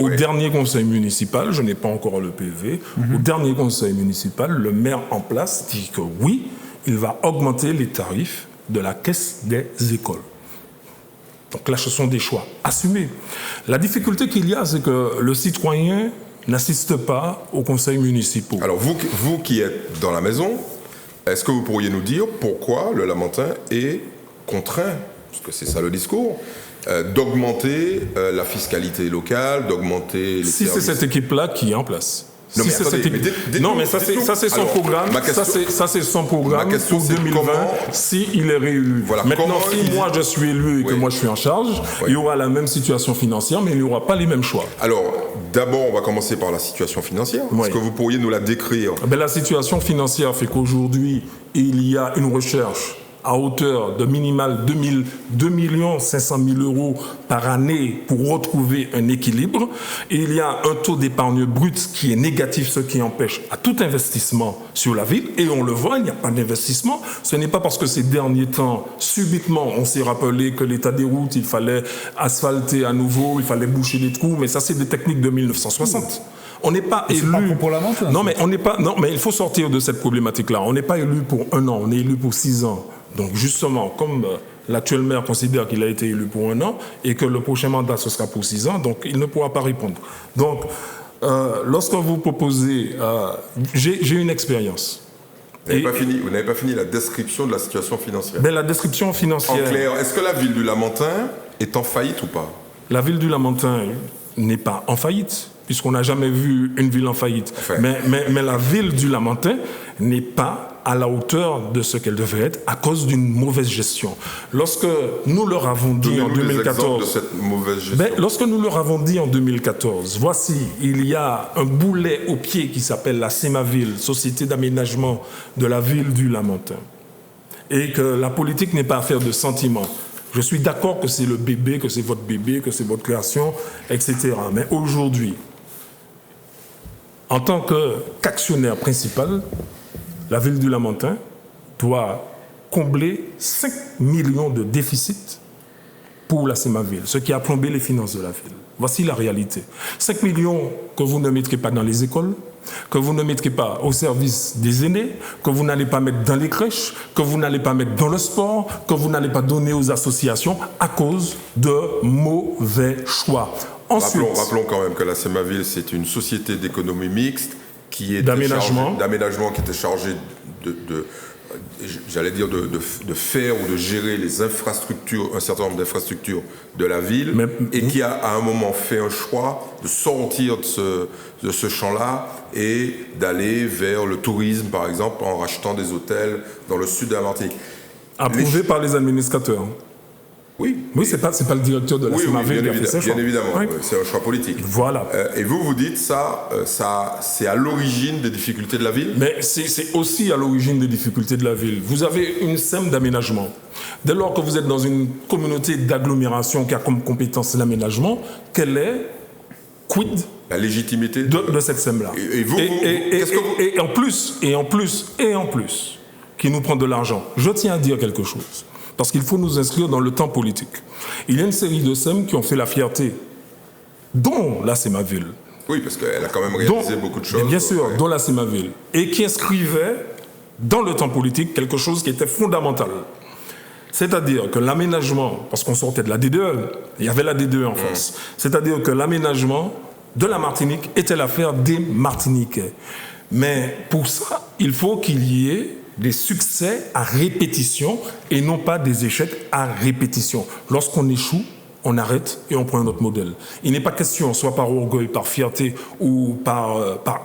S3: dernier conseil municipal, je n'ai pas encore le PV, au dernier conseil municipal, le maire en place dit que oui, il va augmenter les tarifs de la caisse des écoles. Donc là, ce sont des choix assumés. La difficulté qu'il y a, c'est que le citoyen n'assistent pas aux conseils municipaux.
S2: Alors, vous qui êtes dans la maison, est-ce que vous pourriez nous dire pourquoi le Lamentin est contraint, parce que c'est ça le discours, d'augmenter la fiscalité locale, d'augmenter les
S3: Si
S2: services.
S3: c'est cette équipe-là qui est en place.
S2: Non,
S3: Si
S2: mais
S3: c'est
S2: attendez,
S3: cette
S2: mais
S3: équipe- Non, mais ça c'est son programme. Ça c'est son programme
S2: ma question,
S3: pour
S2: c'est
S3: 2020
S2: comment-
S3: s'il est réélu.
S2: Voilà,
S3: Maintenant,
S2: comment
S3: si
S2: il-
S3: moi je suis élu et que
S2: Oui.
S3: moi je suis en charge,
S2: Oui.
S3: il y aura la même situation financière, mais il n'y aura pas les mêmes choix.
S2: Alors, d'abord, on va commencer par la situation financière.
S3: Oui.
S2: Est-ce que vous pourriez nous la décrire?
S3: Ben, la situation financière fait qu'aujourd'hui, il y a une recherche à hauteur de minimal 2 500 000 euros par année pour retrouver un équilibre. Et il y a un taux d'épargne brute qui est négatif, ce qui empêche à tout investissement sur la ville. Et on le voit, il n'y a pas d'investissement. Ce n'est pas parce que ces derniers temps, subitement, on s'est rappelé que l'état des routes, il fallait asphalter à nouveau, il fallait boucher des trous. Mais ça, c'est des techniques de 1960. On n'est pas
S1: Et c'est
S3: élu.
S1: pas pour la Lamentin,
S3: Non, mais on n'est pas. Non, mais il faut sortir de cette problématique-là. On n'est pas élu pour 1 an, on est élu pour 6 ans. Donc justement, comme l'actuel maire considère qu'il a été élu pour 1 an et que le prochain mandat ce sera pour 6 ans, donc il ne pourra pas répondre. Donc, lorsque vous proposez, j'ai une expérience.
S2: Vous n'avez pas fini la description de la situation financière.
S3: Ben, la description financière.
S2: En clair, est-ce que la ville du Lamentin est en faillite ou pas?
S3: La ville du Lamentin n'est pas en faillite, puisqu'on n'a jamais vu une ville en faillite.
S2: Enfin.
S3: Mais la ville du Lamentin n'est pas à la hauteur de ce qu'elle devrait être à cause d'une mauvaise gestion. Lorsque nous leur avons dit en
S2: Donnez-nous des exemples
S3: 2014...
S2: de cette mauvaise gestion.
S3: Ben, lorsque nous leur avons dit en 2014, voici, il y a un boulet au pied qui s'appelle la Sémaville, Société d'aménagement de la ville du Lamentin, et que la politique n'est pas affaire de sentiments. Je suis d'accord que c'est le bébé, que c'est votre bébé, que c'est votre création, etc. Mais aujourd'hui, en tant qu'actionnaire principal, la ville du Lamentin doit combler 5 millions de déficit pour la Sémaville, ce qui a plombé les finances de la ville. Voici la réalité. 5 millions que vous ne mettrez pas dans les écoles, que vous ne mettrez pas au service des aînés, que vous n'allez pas mettre dans les crèches, que vous n'allez pas mettre dans le sport, que vous n'allez pas donner aux associations à cause de mauvais choix. Ensuite,
S2: Rappelons quand même que la Sémaville, c'est une société d'économie mixte qui est
S3: d'aménagement
S2: qui était chargée de faire ou de gérer les infrastructures, un certain nombre d'infrastructures de la ville, et qui a à un moment fait un choix de sortir de ce champ-là et d'aller vers le tourisme, par exemple, en rachetant des hôtels dans le sud de la Martinique.
S3: Approuvé par les administrateurs.
S2: Oui,
S3: c'est pas le directeur de la Sémaville qui a fait ce choix.
S2: Bien évidemment,
S3: Oui.
S2: c'est un choix politique.
S3: Voilà.
S2: Et vous dites ça, c'est à l'origine des difficultés de la ville?
S3: Mais c'est aussi à l'origine des difficultés de la ville. Vous avez une SEM d'aménagement. Dès lors que vous êtes dans une communauté d'agglomération qui a comme compétence l'aménagement, quelle est, quid
S2: la légitimité
S3: de cette SEM-là? Et en plus, qui nous prend de l'argent. Je tiens à dire quelque chose. Parce qu'il faut nous inscrire dans le temps politique. Il y a une série de SEM qui ont fait la fierté, dont la Sémaville.
S2: Oui, parce qu'elle a quand même réalisé beaucoup de choses.
S3: Bien sûr,
S2: ouais.
S3: dont la Sémaville. Et qui inscrivait dans le temps politique quelque chose qui était fondamental. C'est-à-dire que l'aménagement, parce qu'on sortait de la DDE, il y avait la DDE en France, c'est-à-dire que l'aménagement de la Martinique était l'affaire des Martiniquais. Mais pour ça, il faut qu'il y ait des succès à répétition et non pas des échecs à répétition. Lorsqu'on échoue, on arrête et on prend un autre modèle. Il n'est pas question, soit par orgueil, par fierté ou par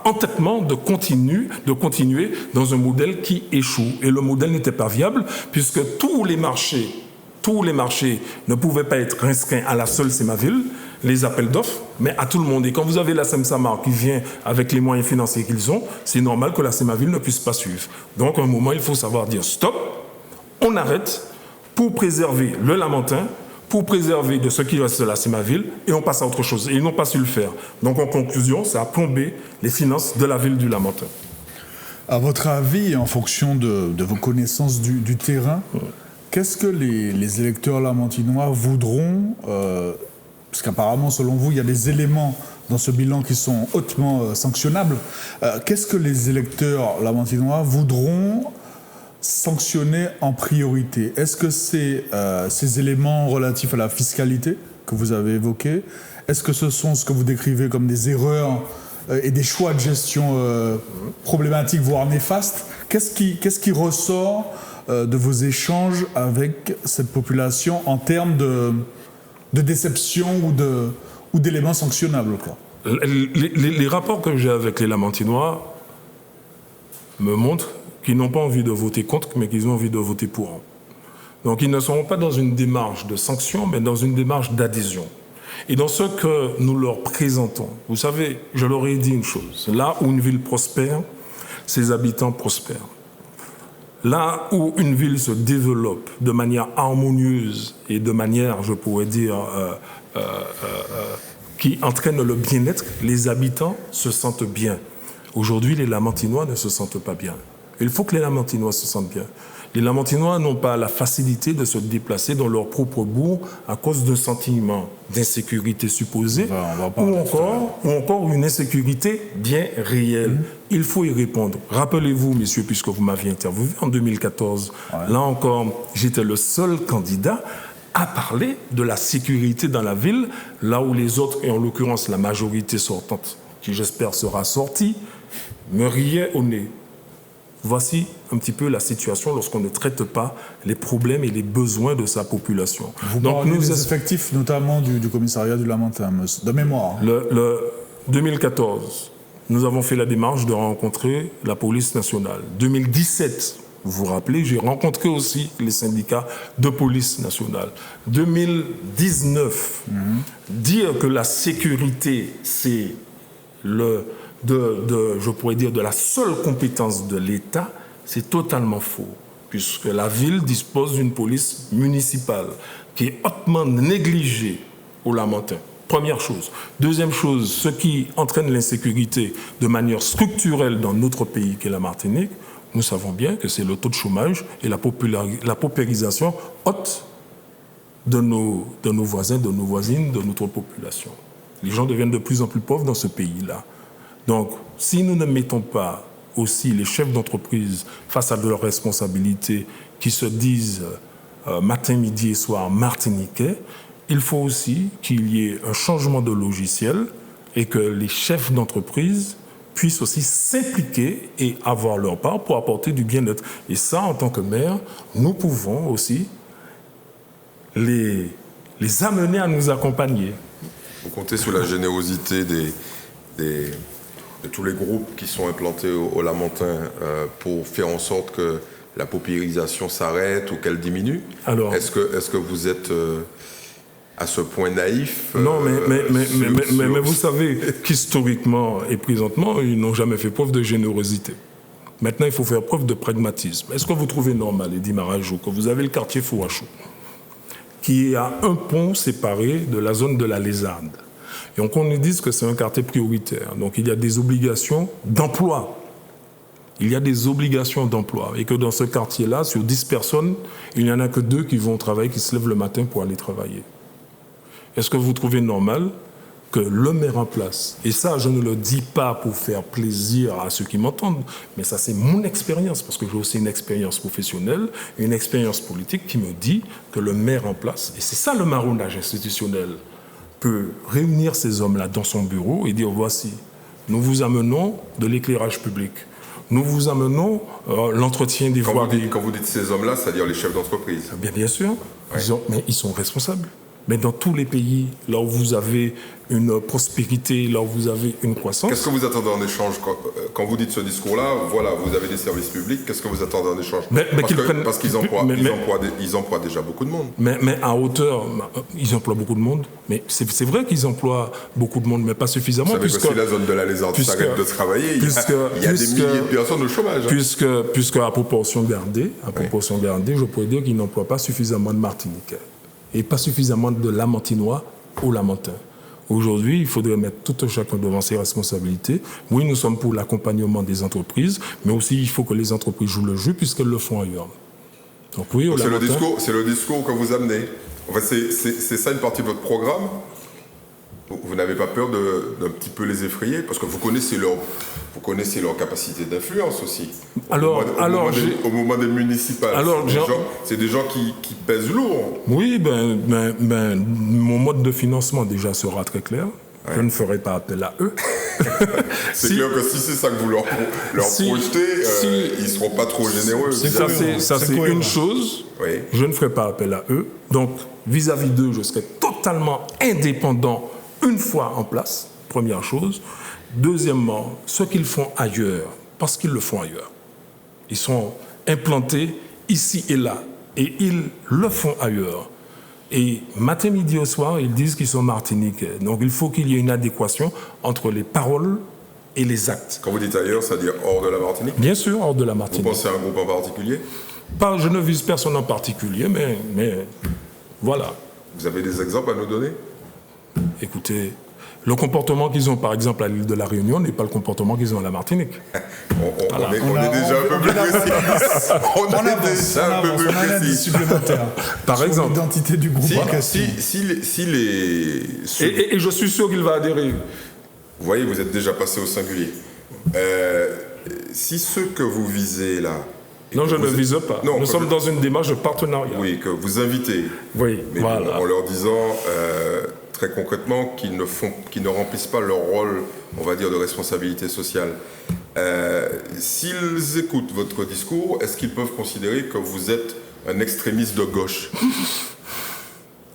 S3: entêtement, de continuer dans un modèle qui échoue. Et le modèle n'était pas viable puisque tous les marchés ne pouvaient pas être restreints à la seule Sémaville, les appels d'offres, mais à tout le monde. Et quand vous avez la SEM-Samar qui vient avec les moyens financiers qu'ils ont, c'est normal que la Sémaville ne puisse pas suivre. Donc à un moment, il faut savoir dire stop, on arrête pour préserver le Lamentin, pour préserver de ce qui reste de la Sémaville, et on passe à autre chose. Et ils n'ont pas su le faire. Donc en conclusion, ça a plombé les finances de la ville du Lamentin.
S1: À votre avis, en fonction de vos connaissances du terrain, qu'est-ce que les électeurs lamantinois voudront parce qu'apparemment, selon vous, il y a des éléments dans ce bilan qui sont hautement sanctionnables. Qu'est-ce que les électeurs lamantinois voudront sanctionner en priorité? Est-ce que c'est ces éléments relatifs à la fiscalité que vous avez évoqués? Est-ce que ce sont ce que vous décrivez comme des erreurs et des choix de gestion problématiques, voire néfastes. Qu'est-ce qui ressort de vos échanges avec cette population en termes de déception ou d'éléments sanctionnables, quoi?
S3: Les rapports que j'ai avec les Lamantinois me montrent qu'ils n'ont pas envie de voter contre, mais qu'ils ont envie de voter pour. Donc ils ne sont pas dans une démarche de sanction, mais dans une démarche d'adhésion. Et dans ce que nous leur présentons, vous savez, je leur ai dit une chose, là où une ville prospère, ses habitants prospèrent. Là où une ville se développe de manière harmonieuse et de manière, je pourrais dire, qui entraîne le bien-être, les habitants se sentent bien. Aujourd'hui, les Lamantinois ne se sentent pas bien. Il faut que les Lamantinois se sentent bien. Les Lamantinois n'ont pas la facilité de se déplacer dans leur propre bourg à cause d'un sentiment d'insécurité supposée ou encore une insécurité bien réelle. Il faut y répondre. Rappelez-vous, messieurs, puisque vous m'aviez interviewé en 2014, là encore, j'étais le seul candidat à parler de la sécurité dans la ville, là où les autres, et en l'occurrence la majorité sortante, qui j'espère sera sortie, me riaient au nez. Voici un petit peu la situation lorsqu'on ne traite pas les problèmes et les besoins de sa population.
S1: Vous parlez des effectifs, notamment du commissariat du Lamentin, de mémoire.
S3: Le 2014, nous avons fait la démarche de rencontrer la police nationale. 2017, vous vous rappelez, j'ai rencontré aussi les syndicats de police nationale. 2019, dire que la sécurité, c'est je pourrais dire, de la seule compétence de l'État, c'est totalement faux, puisque la ville dispose d'une police municipale qui est hautement négligée au Lamentin. Première chose. Deuxième chose, ce qui entraîne l'insécurité de manière structurelle dans notre pays, qui est la Martinique, nous savons bien que c'est le taux de chômage et la paupérisation haute de nos voisins, de nos voisines, de notre population. Les gens deviennent de plus en plus pauvres dans ce pays-là. Donc, si nous ne mettons pas aussi les chefs d'entreprise face à leurs responsabilités qui se disent matin, midi et soir martiniquais, il faut aussi qu'il y ait un changement de logiciel et que les chefs d'entreprise puissent aussi s'impliquer et avoir leur part pour apporter du bien-être. Et ça, en tant que maire, nous pouvons aussi les amener à nous accompagner.
S2: Vous comptez sur la générosité de tous les groupes qui sont implantés au Lamentin pour faire en sorte que la paupérisation s'arrête ou qu'elle diminue? Alors, est-ce que vous êtes à ce point naïf?
S3: Non, mais vous savez qu'historiquement et présentement, ils n'ont jamais fait preuve de générosité. Maintenant, il faut faire preuve de pragmatisme. Est-ce que vous trouvez normal, Eddy Marajou, que vous avez le quartier Fouachou, qui est à un pont séparé de la zone de la Lézarde? Et on nous dise que c'est un quartier prioritaire. Donc il y a des obligations d'emploi. Il y a des obligations d'emploi. Et que dans ce quartier-là, sur 10 personnes, il n'y en a que 2 qui vont travailler, qui se lèvent le matin pour aller travailler. Est-ce que vous trouvez normal que le maire en place, et ça je ne le dis pas pour faire plaisir à ceux qui m'entendent, mais ça c'est mon expérience, parce que j'ai aussi une expérience professionnelle, une expérience politique qui me dit que le maire en place, et c'est ça le marronnage institutionnel, peut réunir ces hommes-là dans son bureau et dire voici, nous vous amenons de l'éclairage public, nous vous amenons l'entretien des voiries.
S2: Quand vous dites ces hommes-là, c'est-à-dire les chefs d'entreprise?
S3: Bien sûr, ouais. Mais ils sont responsables. Mais dans tous les pays, là où vous avez une prospérité, là où vous avez une croissance...
S2: Qu'est-ce que vous attendez en échange quand vous dites ce discours-là? Voilà, vous avez des services publics, qu'est-ce que vous attendez en échange? Parce qu'ils emploient déjà beaucoup de monde.
S3: Mais à hauteur, ils emploient beaucoup de monde. Mais c'est vrai qu'ils emploient beaucoup de monde, mais pas suffisamment.
S2: Vous savez que si la zone de la Lézarde s'arrête de travailler, il y a des milliers de personnes au chômage. Hein.
S3: Puisque à proportion gardée, je pourrais dire qu'ils n'emploient pas suffisamment de Martiniquais. Et pas suffisamment de Lamantinois au Lamentin. Aujourd'hui, il faudrait mettre tout un chacun devant ses responsabilités. Oui, nous sommes pour l'accompagnement des entreprises, mais aussi il faut que les entreprises jouent le jeu puisqu'elles le font ailleurs. Donc oui, au Lamentin...
S2: C'est le discours que vous amenez. En fait, c'est ça une partie de votre programme. Vous n'avez pas peur d'un petit peu les effrayer? Parce que vous connaissez leur capacité d'influence aussi. Au moment des municipales, c'est des gens qui pèsent lourd.
S3: Oui, mon mode de financement déjà sera très clair. je ne ferai pas appel à eux.
S2: C'est clair que si c'est ça que vous leur projetez, ils ne seront pas trop généreux.
S3: Ça, c'est une chose.
S2: Oui.
S3: Je ne ferai pas appel à eux. Donc, vis-à-vis d'eux, je serai totalement indépendant une fois en place, première chose. Deuxièmement, ce qu'ils font ailleurs, parce qu'ils le font ailleurs. Ils sont implantés ici et là, et ils le font ailleurs. Et matin, midi au soir, ils disent qu'ils sont martiniquais. Donc il faut qu'il y ait une adéquation entre les paroles et les actes.
S2: Quand vous dites ailleurs, c'est-à-dire hors de la Martinique ?
S3: Bien sûr, hors de la Martinique.
S2: Vous pensez à un groupe en particulier ?
S3: Je ne vise personne en particulier, mais voilà.
S2: Vous avez des exemples à nous donner ?
S3: Écoutez, le comportement qu'ils ont, par exemple, à l'île de la Réunion n'est pas le comportement qu'ils ont à la Martinique.
S2: On est déjà un peu plus précis. On est déjà un peu plus précis.
S1: Supplémentaire.
S3: Par exemple.
S1: L'identité du groupe.
S3: Et je suis sûr qu'il va adhérer.
S2: Vous voyez, vous êtes déjà passé au singulier. Si ceux que vous visez là...
S3: Non, je ne vise pas. Nous sommes dans une démarche de partenariat.
S2: Oui, que vous invitez.
S3: Oui,
S2: mais
S3: voilà.
S2: En leur disant... très concrètement, qui ne remplissent pas leur rôle, on va dire, de responsabilité sociale. S'ils écoutent votre discours, est-ce qu'ils peuvent considérer que vous êtes un extrémiste de gauche ?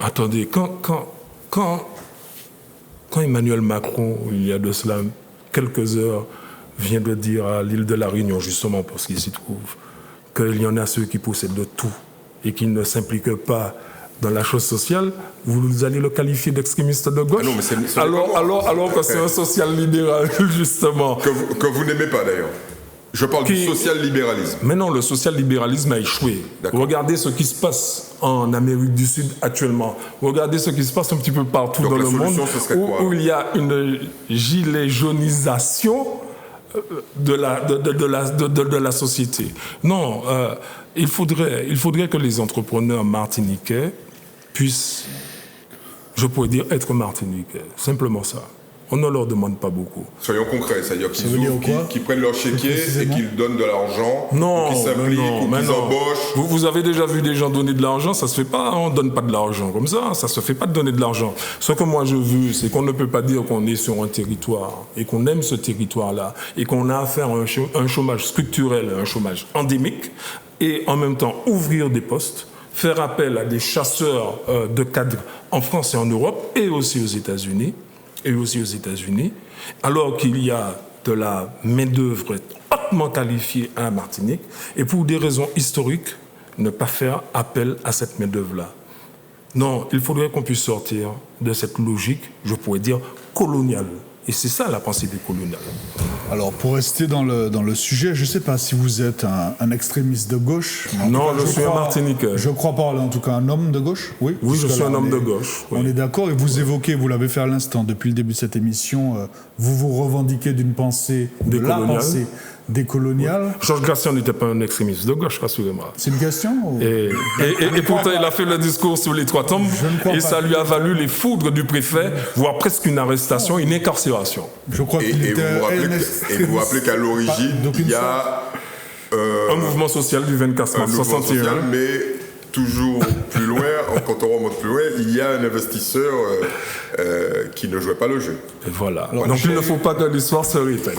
S3: Attendez, quand Emmanuel Macron, il y a de cela quelques heures, vient de dire à l'île de la Réunion, justement parce qu'il s'y trouve, qu'il y en a ceux qui possèdent de tout et qui ne s'impliquent pas dans la chose sociale, vous allez le qualifier d'extrémiste de gauche ?
S2: Non, mais
S3: alors que c'est un social-libéral, justement.
S2: Que vous n'aimez pas, d'ailleurs. Je parle du social-libéralisme.
S3: Mais non, le social-libéralisme a échoué. D'accord. Regardez ce qui se passe en Amérique du Sud actuellement. Regardez ce qui se passe un petit peu partout dans le monde où il y a une gilet jaunisation de la société. Non, il faudrait que les entrepreneurs martiniquais puissent, je pourrais dire, être martiniquais. Simplement ça. On ne leur demande pas beaucoup.
S2: Soyons concrets, c'est-à-dire qu'ils prennent leur chéquier et qu'ils donnent de l'argent, qu'ils s'impliquent ou qu'ils embauchent.
S3: Vous avez déjà vu des gens donner de l'argent, ça se fait pas, on ne donne pas de l'argent comme ça se fait pas de donner de l'argent. Ce que moi je veux, c'est qu'on ne peut pas dire qu'on est sur un territoire et qu'on aime ce territoire-là et qu'on a affaire à un chômage structurel, un chômage endémique, et en même temps ouvrir des postes, faire appel à des chasseurs de cadres en France et en Europe et aussi aux États-Unis, alors qu'il y a de la main-d'œuvre hautement qualifiée à la Martinique, et pour des raisons historiques, ne pas faire appel à cette main-d'œuvre-là. Non, il faudrait qu'on puisse sortir de cette logique, je pourrais dire, coloniale. Et c'est ça la pensée des coloniales.
S1: Alors, pour rester dans le sujet, je ne sais pas si vous êtes un extrémiste de gauche.
S3: Non, je suis un Martiniquais.
S1: Je crois parler en tout cas un homme de gauche. Oui,
S3: je suis un homme de gauche. Oui.
S1: On est d'accord. Et vous évoquez, vous l'avez fait à l'instant, depuis le début de cette émission, vous vous revendiquez d'une pensée, de la pensée décoloniale.
S3: Oui. Georges Gratien n'était pas un extrémiste de gauche, rassurez-moi.
S1: C'est une question
S3: Et pourtant, il a fait le discours sur les trois tombes et ça lui a valu les foudres du préfet, voire presque une arrestation, une incarcération.
S1: Je crois qu'il était...
S2: Et vous rappelez qu'à l'origine, il y a...
S3: un mouvement social du 24 mars 61.
S2: Mais toujours plus loin, quand on remonte plus loin, il y a un investisseur qui ne jouait pas le jeu.
S3: Et voilà. Donc il ne faut pas que l'histoire se répète.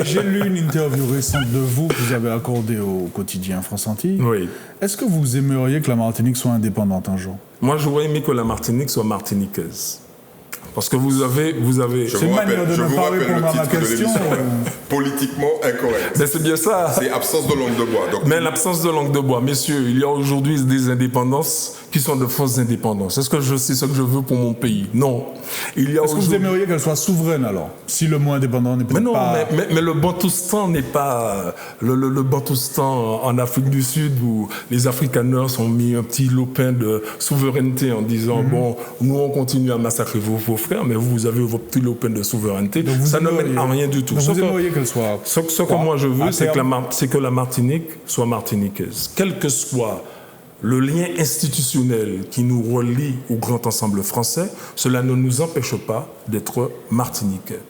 S1: J'ai lu une interview récente de vous que vous avez accordée au quotidien France Antilles.
S3: Oui.
S1: Est-ce que vous aimeriez que la Martinique soit indépendante un jour ?
S3: Moi, j'aurais aimé que la Martinique soit martiniquaise. Parce que vous avez...
S2: Je vous rappelle le titre de l'émission. Politiquement incorrect.
S3: Mais c'est bien ça.
S2: C'est absence de langue de bois. Donc...
S3: Mais l'absence de langue de bois, messieurs, il y a aujourd'hui des indépendances qui sont de fausses indépendances. Est-ce que c'est ce que je veux pour mon pays ? Non.
S1: Est-ce que vous aimeriez qu'elle soit souveraine alors ? Si le mot indépendant n'est peut-être pas...
S3: Mais le Bantoustan n'est pas... Le Bantoustan en Afrique du Sud où les Afrikaners ont mis un petit lopin de souveraineté en disant bon, nous on continue à massacrer vos frères, mais vous avez vos petits lopins de souveraineté. Ça ne mène à rien du tout.
S1: Donc vous aimeriez qu'elle soit...
S3: Ce que moi je veux, c'est que la Martinique soit martiniquaise. Quel que soit le lien institutionnel qui nous relie au grand ensemble français, cela ne nous empêche pas d'être martiniquais.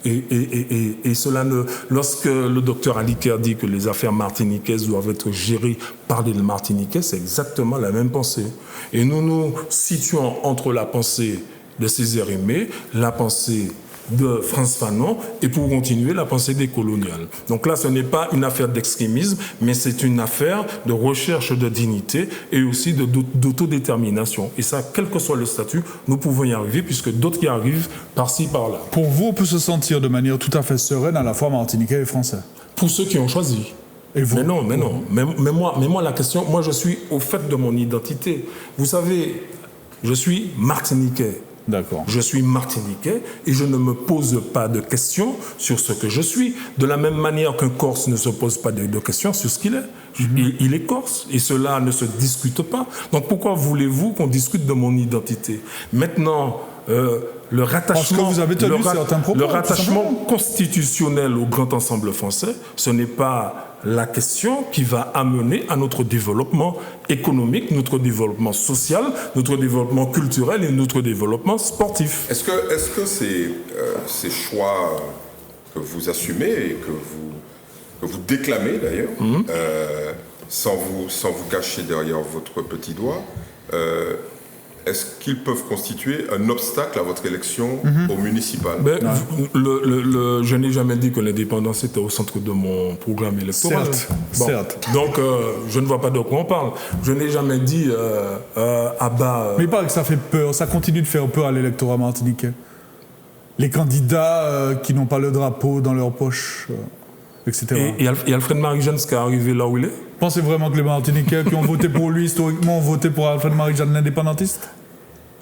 S3: Et cela lorsque le docteur Aliker dit que les affaires martiniquaises doivent être gérées par les Martiniquais, c'est exactement la même pensée. Et nous nous situons entre la pensée de Césaire Aimé, la pensée de Frantz Fanon et pour continuer la pensée décoloniale. Donc là, ce n'est pas une affaire d'extrémisme, mais c'est une affaire de recherche de dignité et aussi d'autodétermination. Et ça, quel que soit le statut, nous pouvons y arriver puisque d'autres y arrivent par-ci, par-là.
S1: Pour vous, on peut se sentir de manière tout à fait sereine à la fois martiniquais et français.
S3: Pour ceux qui ont choisi.
S1: Et vous?
S3: Mais non. Mais moi, la question, moi, je suis au fait de mon identité. Vous savez, je suis martiniquais.
S1: D'accord.
S3: Je suis martiniquais et je ne me pose pas de questions sur ce que je suis. De la même manière qu'un Corse ne se pose pas de questions sur ce qu'il est. Il est Corse et cela ne se discute pas. Donc pourquoi voulez-vous qu'on discute de mon identité? Maintenant, le rattachement,
S1: vous avez tenu certains propos,
S3: le rattachement constitutionnel au grand ensemble français, ce n'est pas la question qui va amener à notre développement économique, notre développement social, notre développement culturel et notre développement sportif.
S2: Est-ce que ces choix que vous assumez et que vous déclamez d'ailleurs, sans vous cacher derrière votre petit doigt, est-ce qu'ils peuvent constituer un obstacle à votre élection au municipal?
S3: Je n'ai jamais dit que l'indépendance était au centre de mon programme électoral.
S1: Certes.
S3: Donc, je ne vois pas de quoi on parle. Je n'ai jamais dit
S1: Mais il paraît que ça fait peur, ça continue de faire peur à l'électorat martiniquais. Les candidats qui n'ont pas le drapeau dans leur poche, etc.
S3: Et Alfred Marie-Jeanne, ce qui est arrivé là où il est?
S1: Pensez vraiment que les Martiniquais qui ont voté pour lui, historiquement, ont voté pour Alfred Marie-Jeanne, l'indépendantiste?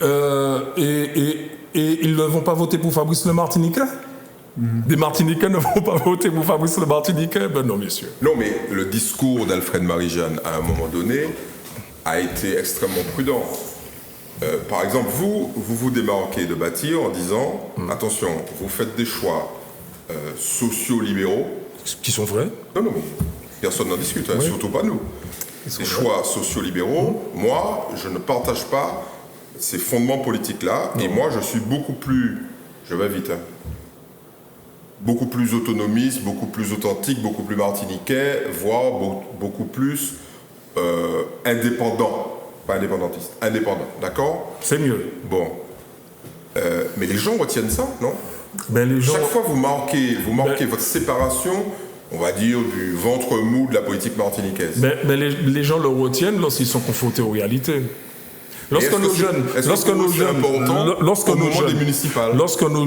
S3: Et ils ne vont pas voter pour Fabrice le Martiniquais? Des Martiniquais ne vont pas voter pour Fabrice le Martiniquais? Ben non, messieurs.
S2: Non, mais le discours d'Alfred Marie-Jeanne, à un moment donné, a été extrêmement prudent. Par exemple, vous démarquez de Bâtir en disant, attention, vous faites des choix socio-libéraux.
S3: Qui sont vrais?
S2: Non, mais personne n'en discute, surtout pas nous. Des choix socio-libéraux, moi, je ne partage pas ces fondements politiques-là, et moi, je suis beaucoup plus, je vais vite, beaucoup plus autonomiste, beaucoup plus authentique, beaucoup plus martiniquais, voire beaucoup plus indépendant. Pas indépendantiste, indépendant, d'accord?
S3: C'est mieux.
S2: Bon. Mais les gens retiennent ça, non? Chaque fois vous marquez votre séparation, on va dire, du ventre mou de la politique martiniquaise.
S3: Mais les gens le retiennent lorsqu'ils sont confrontés aux réalités. Lorsque nos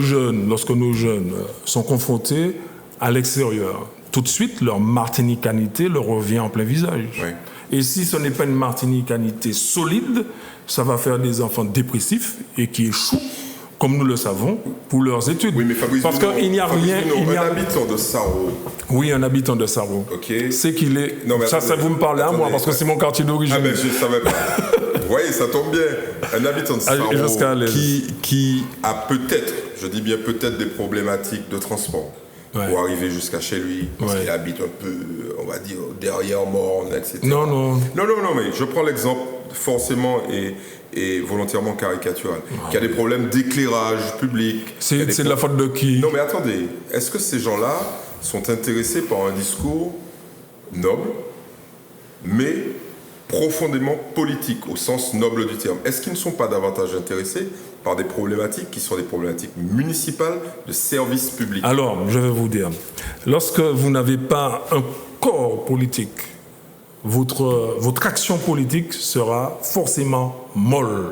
S3: jeunes sont confrontés à l'extérieur, tout de suite leur martinicanité leur revient en plein visage. Oui. Et si ce n'est pas une martinicanité solide, ça va faire des enfants dépressifs et qui échouent, comme nous le savons, pour leurs études.
S2: Oui, mais Fabrice
S3: parce qu'il n'y a rien...
S2: un habitant de Saro.
S3: Oui, un habitant de Saro.
S2: Ok.
S3: C'est qu'il est...
S2: Non, mais
S3: ça, vous me parlez à moi, parce que c'est mon quartier d'origine.
S2: Ah, mais je ne savais pas. Vous voyez, ça tombe bien. Un habitant de Saro qui a peut-être, je dis bien peut-être, des problématiques de transport pour arriver jusqu'à chez lui, parce qu'il habite un peu, on va dire, derrière Morne, etc. Non, mais je prends l'exemple forcément et volontairement caricatural, qui a des problèmes d'éclairage public.
S3: C'est de la faute de qui?
S2: Non, mais attendez, est-ce que ces gens-là sont intéressés par un discours noble, mais profondément politique, au sens noble du terme? Est-ce qu'ils ne sont pas davantage intéressés par des problématiques qui sont des problématiques municipales de services publics?
S3: Alors, je vais vous dire, lorsque vous n'avez pas un corps politique, votre action politique sera forcément molle.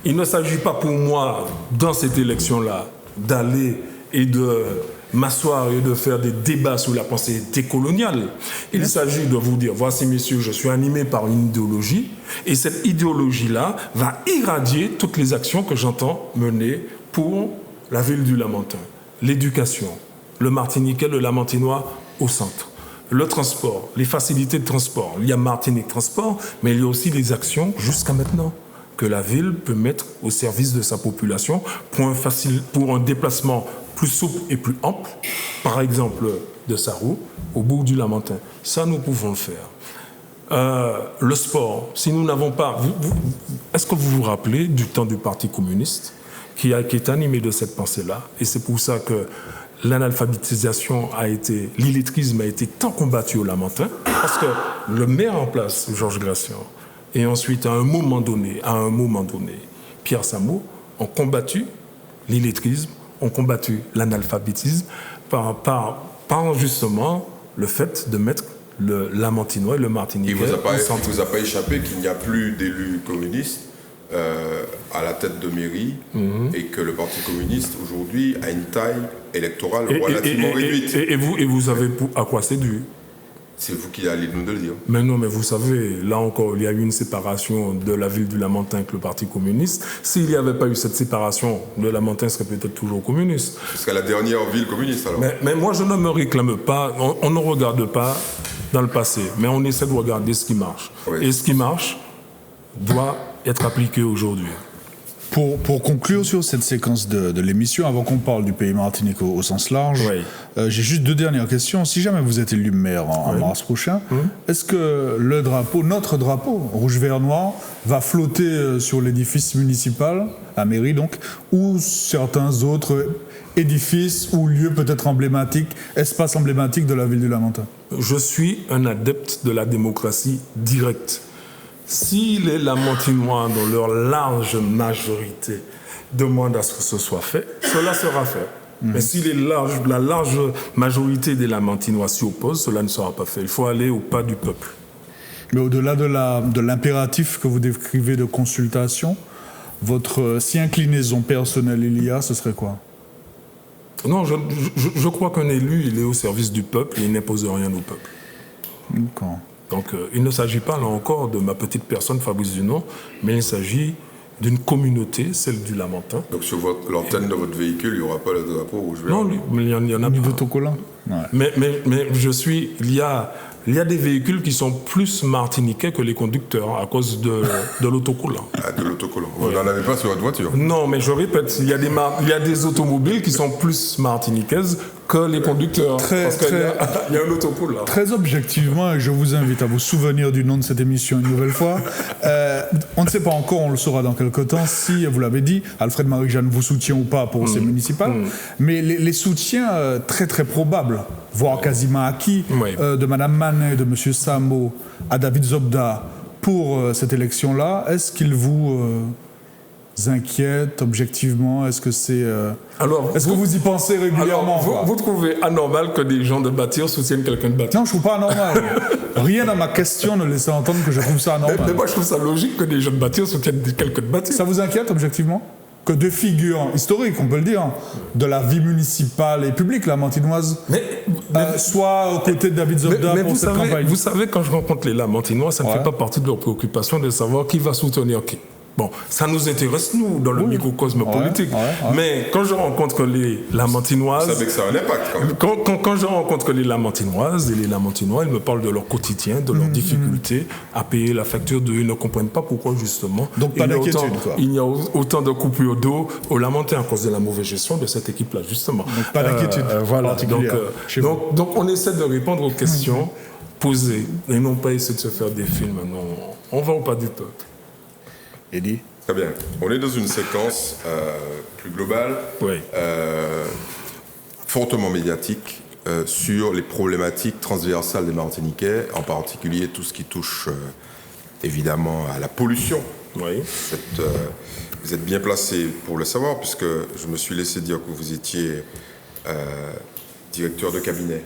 S3: Il ne s'agit pas pour moi, dans cette élection-là, d'aller et de m'asseoir et de faire des débats sur la pensée décoloniale. Il s'agit de vous dire, voici messieurs, je suis animé par une idéologie, et cette idéologie-là va irradier toutes les actions que j'entends mener pour la ville du Lamentin. L'éducation, le Martiniquais, le Lamentinois au centre. Le transport, les facilités de transport. Il y a Martinique Transport, mais il y a aussi les actions, jusqu'à maintenant, que la ville peut mettre au service de sa population pour un déplacement plus souple et plus ample, par exemple de Sarou au bourg du Lamentin. Ça, nous pouvons le faire. Le sport, si nous n'avons pas... Est-ce que vous vous rappelez du temps du Parti communiste qui est animé de cette pensée-là? Et c'est pour ça que l'analphabétisation l'illettrisme a été tant combattu au Lamentin, parce que le maire en place, Georges Gracian, et ensuite, à un moment donné, Pierre Samo, ont combattu l'illettrisme, ont combattu l'analphabétisme par justement le fait de mettre le Lamantinois et le Martiniquais.
S2: Il ne vous a pas échappé qu'il n'y a plus d'élus communistes à la tête de mairie et que le Parti communiste aujourd'hui a une taille électorale relativement réduite.
S3: Et vous savez à quoi c'est dû?
S2: C'est vous qui allez nous le dire.
S3: Mais non, mais vous savez, là encore, il y a eu une séparation de la ville du Lamentin avec le Parti communiste. S'il n'y avait pas eu cette séparation, le Lamentin serait peut-être toujours communiste.
S2: Jusqu'à la dernière ville communiste, alors.
S3: Mais moi, je ne me réclame pas, on ne regarde pas dans le passé, mais on essaie de regarder ce qui marche. Oui. Et ce qui marche doit être appliqué aujourd'hui.
S1: Pour conclure sur cette séquence de l'émission, avant qu'on parle du pays Martinique au sens large, j'ai juste 2 dernières questions. Si jamais vous êtes élu maire en mars prochain, est-ce que notre drapeau, rouge, vert, noir, va flotter sur l'édifice municipal, la mairie donc, ou certains autres édifices ou lieux peut-être emblématiques, espaces emblématiques de la ville du Lamentin?
S3: Je suis un adepte de la démocratie directe. Si les Lamantinois, dans leur large majorité, demandent à ce que ce soit fait, cela sera fait. Mais si la large majorité des Lamantinois s'y opposent, cela ne sera pas fait. Il faut aller au pas du peuple.
S1: Mais au-delà de l'impératif que vous décrivez de consultation, si inclinaison personnelle il y a, ce serait quoi?
S3: Non, je crois qu'un élu, il est au service du peuple et il n'impose rien au peuple.
S1: D'accord.
S3: Donc, il ne s'agit pas, là encore, de ma petite personne, Fabrice Dunon, mais il s'agit d'une communauté, celle du Lamentin.
S2: Donc, sur l'antenne de votre véhicule, il n'y aura pas le drapeau rouge vert?
S3: Non, mais il y en a pas.
S1: Autocollant. Ouais.
S3: Mais il y a des véhicules qui sont plus martiniquais que les conducteurs à cause de l'autocollant.
S2: Ah, de l'autocollant. Vous n'en avez pas sur votre voiture?
S3: Non, mais je répète, il y a des automobiles qui sont plus martiniquaises que les conducteurs. Parce qu'il y a un autocollant.
S1: Très objectivement, et je vous invite à vous souvenir du nom de cette émission une nouvelle fois. On ne sait pas encore, on le saura dans quelques temps, si, vous l'avez dit, Alfred Marie-Jeanne vous soutient ou pas pour ces municipales. Mais les soutiens très très probables, voire quasiment acquis, de Mme Manet et de M. Samo à David Zobda pour cette élection-là, est-ce qu'ils vous inquiètent objectivement? Est-ce que c'est... est-ce que vous y pensez régulièrement?
S3: Alors, vous trouvez anormal que des gens de bâtir soutiennent quelqu'un de bâtir?
S1: Non, je ne trouve pas anormal. Rien dans ma question ne laisse entendre que je trouve ça anormal.
S3: Mais moi, je trouve ça logique que des gens de bâtir soutiennent quelqu'un de bâtir.
S1: Ça vous inquiète objectivement? Que 2 figures historiques, on peut le dire, de la vie municipale et publique, la Lamantinoise, soit aux côtés de David Zobda pour cette campagne.
S3: Vous savez, quand je rencontre les Lamantinois, ça ne fait pas partie de leur préoccupation de savoir qui va soutenir qui. Bon, ça nous intéresse, nous, dans le microcosme politique. Mais quand je rencontre les Lamantinoises...
S2: Vous savez que ça a un impact, quand même.
S3: Quand je rencontre les Lamantinoises et les Lamantinois, ils me parlent de leur quotidien, de leurs difficultés à payer la facture d'eux. Ils ne comprennent pas pourquoi, justement,
S1: donc, pas d'inquiétude,
S3: il y a autant de coupures d'eau au Lamentin à cause de la mauvaise gestion de cette équipe-là, justement.
S1: Donc, pas d'inquiétude.
S3: Voilà. Donc, on essaie de répondre aux questions posées et non pas essayer de se faire des films. Non, on va au pas du peuple.
S1: Eddie?
S2: Très bien. On est dans une séquence plus globale, fortement médiatique, sur les problématiques transversales des Martiniquais, en particulier tout ce qui touche évidemment à la pollution.
S3: Oui.
S2: Vous êtes bien placé pour le savoir, puisque je me suis laissé dire que vous étiez directeur de cabinet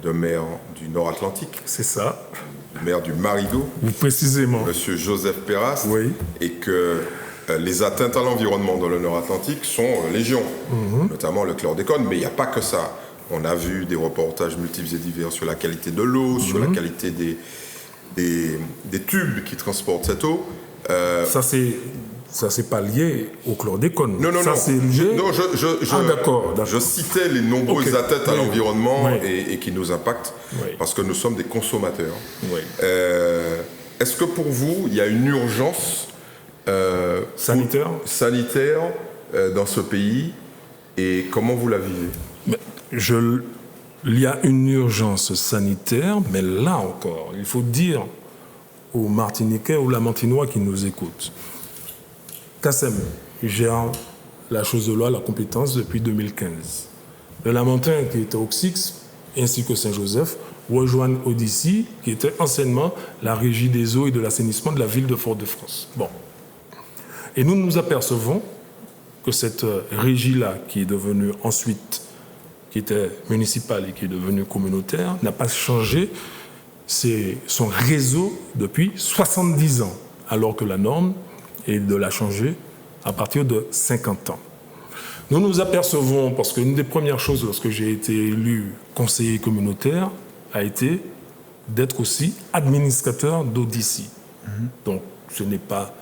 S2: d'un maire du Nord-Atlantique.
S3: C'est ça.
S2: Maire du Marigot,
S3: précisément,
S2: M. Joseph Perras, et que les atteintes à l'environnement dans le Nord-Atlantique sont légion, notamment le chlordécone, mais il n'y a pas que ça. On a vu des reportages multiples et divers sur la qualité de l'eau, sur la qualité des tubes qui transportent cette eau.
S3: Ça, c'est pas lié au chlordécone.
S2: Non.
S3: C'est lié...
S2: Non,
S3: d'accord.
S2: Je citais les nombreuses atteintes à l'environnement et qui nous impactent parce que nous sommes des consommateurs. Est-ce que pour vous, il y a une urgence
S3: sanitaire
S2: dans ce pays et comment vous la vivez?
S3: Il y a une urgence sanitaire, mais là encore, il faut dire aux Martiniquais, aux Lamantinois qui nous écoutent, Kassem gère la chose de loi, la compétence depuis 2015. Le Lamentin, qui était au CSIX, ainsi que Saint-Joseph, rejoignent Odyssey, qui était anciennement la régie des eaux et de l'assainissement de la ville de Fort-de-France. Bon. Et nous nous apercevons que cette régie-là, qui est devenue ensuite, qui était municipale et qui est devenue communautaire, n'a pas changé son réseau depuis 70 ans, alors que la norme est de la changer à partir de 50 ans. Nous nous apercevons, parce qu'une des premières choses lorsque j'ai été élu conseiller communautaire a été d'être aussi administrateur d'Odyssey. Donc ce n'est pas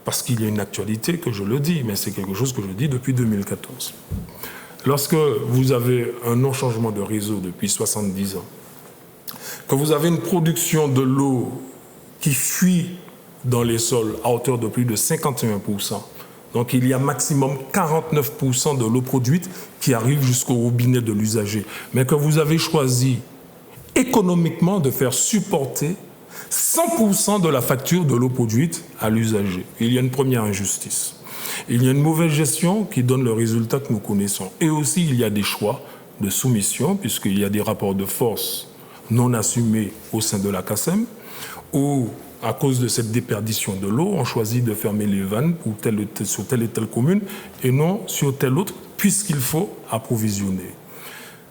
S3: parce qu'il y a une actualité que je le dis, mais c'est quelque chose que je dis depuis 2014. Lorsque vous avez un non-changement de réseau depuis 70 ans, que vous avez une production de l'eau qui fuit dans les sols à hauteur de plus de 51%, donc il y a maximum 49% de l'eau produite qui arrive jusqu'au robinet de l'usager, mais que vous avez choisi économiquement de faire supporter 100% de la facture de l'eau produite à l'usager. Il y a une première injustice. Il y a une mauvaise gestion qui donne le résultat que nous connaissons. Et aussi, il y a des choix de soumission, puisqu'il y a des rapports de force non assumés au sein de la CACEM, où, à cause de cette déperdition de l'eau, on choisit de fermer les vannes sur telle et telle commune, et non sur telle autre, puisqu'il faut approvisionner.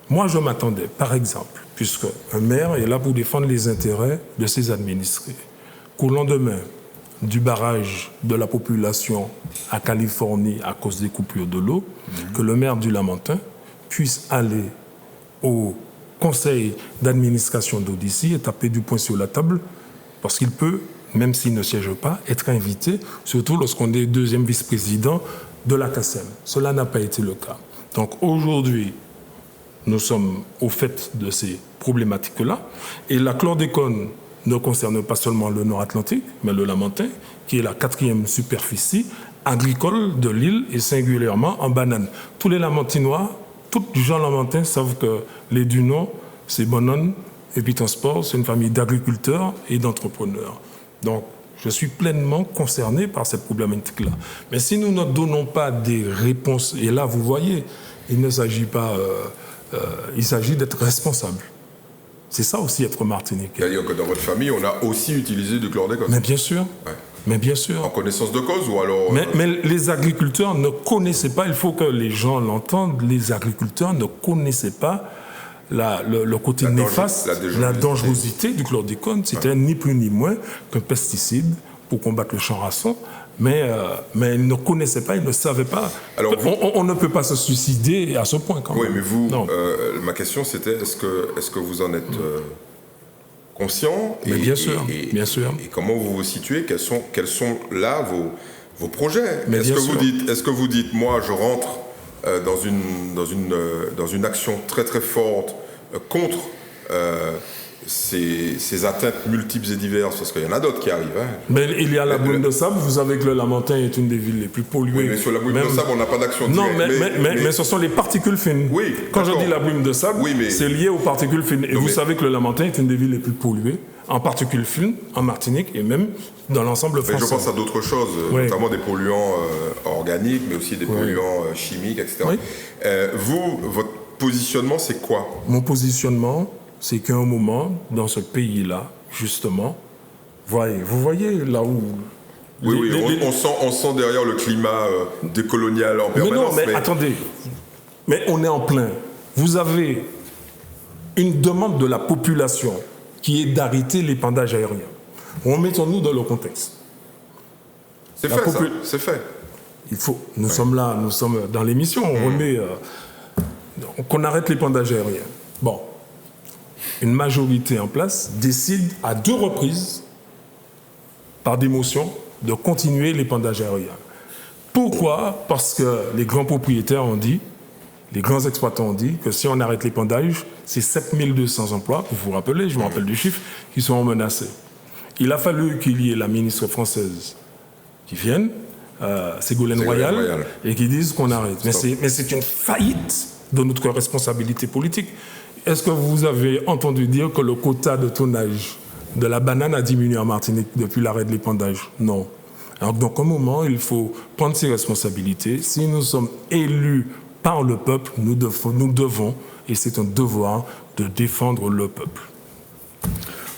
S3: Moi, je m'attendais, par exemple, puisque un maire est là pour défendre les intérêts de ses administrés, qu'au lendemain du barrage de la population à Californie à cause des coupures de l'eau, que le maire du Lamentin puisse aller au conseil d'administration d'Odyssey et taper du poing sur la table, parce qu'il peut, même s'il ne siège pas, être invité, surtout lorsqu'on est deuxième vice-président de la CACEM. Cela n'a pas été le cas. Donc aujourd'hui, nous sommes au fait de ces problématiques-là. Et la chlordécone ne concerne pas seulement le Nord-Atlantique, mais le Lamentin, qui est la 4e superficie agricole de l'île et singulièrement en banane. Tous les Lamentinois, tous les gens lamentins savent que les Dunons, c'est Bonhomme et puis Transport, c'est une famille d'agriculteurs et d'entrepreneurs. Donc, je suis pleinement concerné par cette problématique-là. Mais si nous ne donnons pas des réponses, et là, vous voyez, il ne s'agit pas... il s'agit d'être responsable. C'est ça aussi être martiniquais.
S2: C'est-à-dire que dans votre famille, on a aussi utilisé du chlordécone.
S3: Mais bien sûr.
S2: Ouais.
S3: Mais bien sûr.
S2: En connaissance de cause ou alors...
S3: Mais les agriculteurs ne connaissaient pas, il faut que les gens l'entendent, les agriculteurs ne connaissaient pas le côté néfaste, la dangerosité du chlordécone. C'était ni plus ni moins qu'un pesticide pour combattre le chanrasson. Mais ils ne connaissaient pas, ils ne savaient pas. Alors on ne peut pas se suicider à ce point quand même.
S2: Oui, mais vous, ma question c'était, est-ce que vous en êtes conscient
S3: mais bien sûr, bien sûr.
S2: Et comment vous vous situez, quels sont là vos projets? Est-ce que vous dites, moi je rentre dans une action très très forte contre ces atteintes multiples et diverses, parce qu'il y en a d'autres qui arrivent. Hein.
S3: Mais il y a la brume de sable, vous savez que le Lamentin est une des villes les plus polluées. Oui,
S2: mais sur la brume de sable, on n'a pas d'action directe.
S3: Non, mais ce sont les particules fines.
S2: Oui,
S3: quand je dis la brume de sable, c'est lié aux particules fines. Et vous savez que le Lamentin est une des villes les plus polluées, en particules fines, en Martinique et même dans l'ensemble français.
S2: Mais je pense à d'autres choses, notamment des polluants organiques, mais aussi des polluants chimiques, etc. Oui. Votre positionnement, c'est quoi?
S3: Mon positionnement, c'est qu'à un moment, dans ce pays-là, justement, vous voyez là où...
S2: On sent derrière le climat décolonial en permanence.
S3: Mais attendez, mais on est en plein. Vous avez une demande de la population qui est d'arrêter l'épandage aérien. Remettons-nous dans le contexte.
S2: C'est fait.
S3: Il faut. Nous sommes là, nous sommes dans l'émission, on remet... qu'on arrête l'épandage aérien. Bon. Une majorité en place décide à 2 reprises, par des motions, de continuer l'épandage aérien. Pourquoi? Parce que les grands propriétaires ont dit, les grands exploitants ont dit que si on arrête l'épandage, c'est 7200 emplois, vous vous rappelez, je me rappelle du chiffre, qui seront menacés. Il a fallu qu'il y ait la ministre française qui vienne, Ségolène Royal, et qui dise qu'on arrête. Mais c'est une faillite de notre responsabilité politique. Est-ce que vous avez entendu dire que le quota de tonnage de la banane a diminué en Martinique depuis l'arrêt de l'épandage? Non. Alors, donc, à un moment, il faut prendre ses responsabilités. Si nous sommes élus par le peuple, nous devons, et c'est un devoir, de défendre le peuple.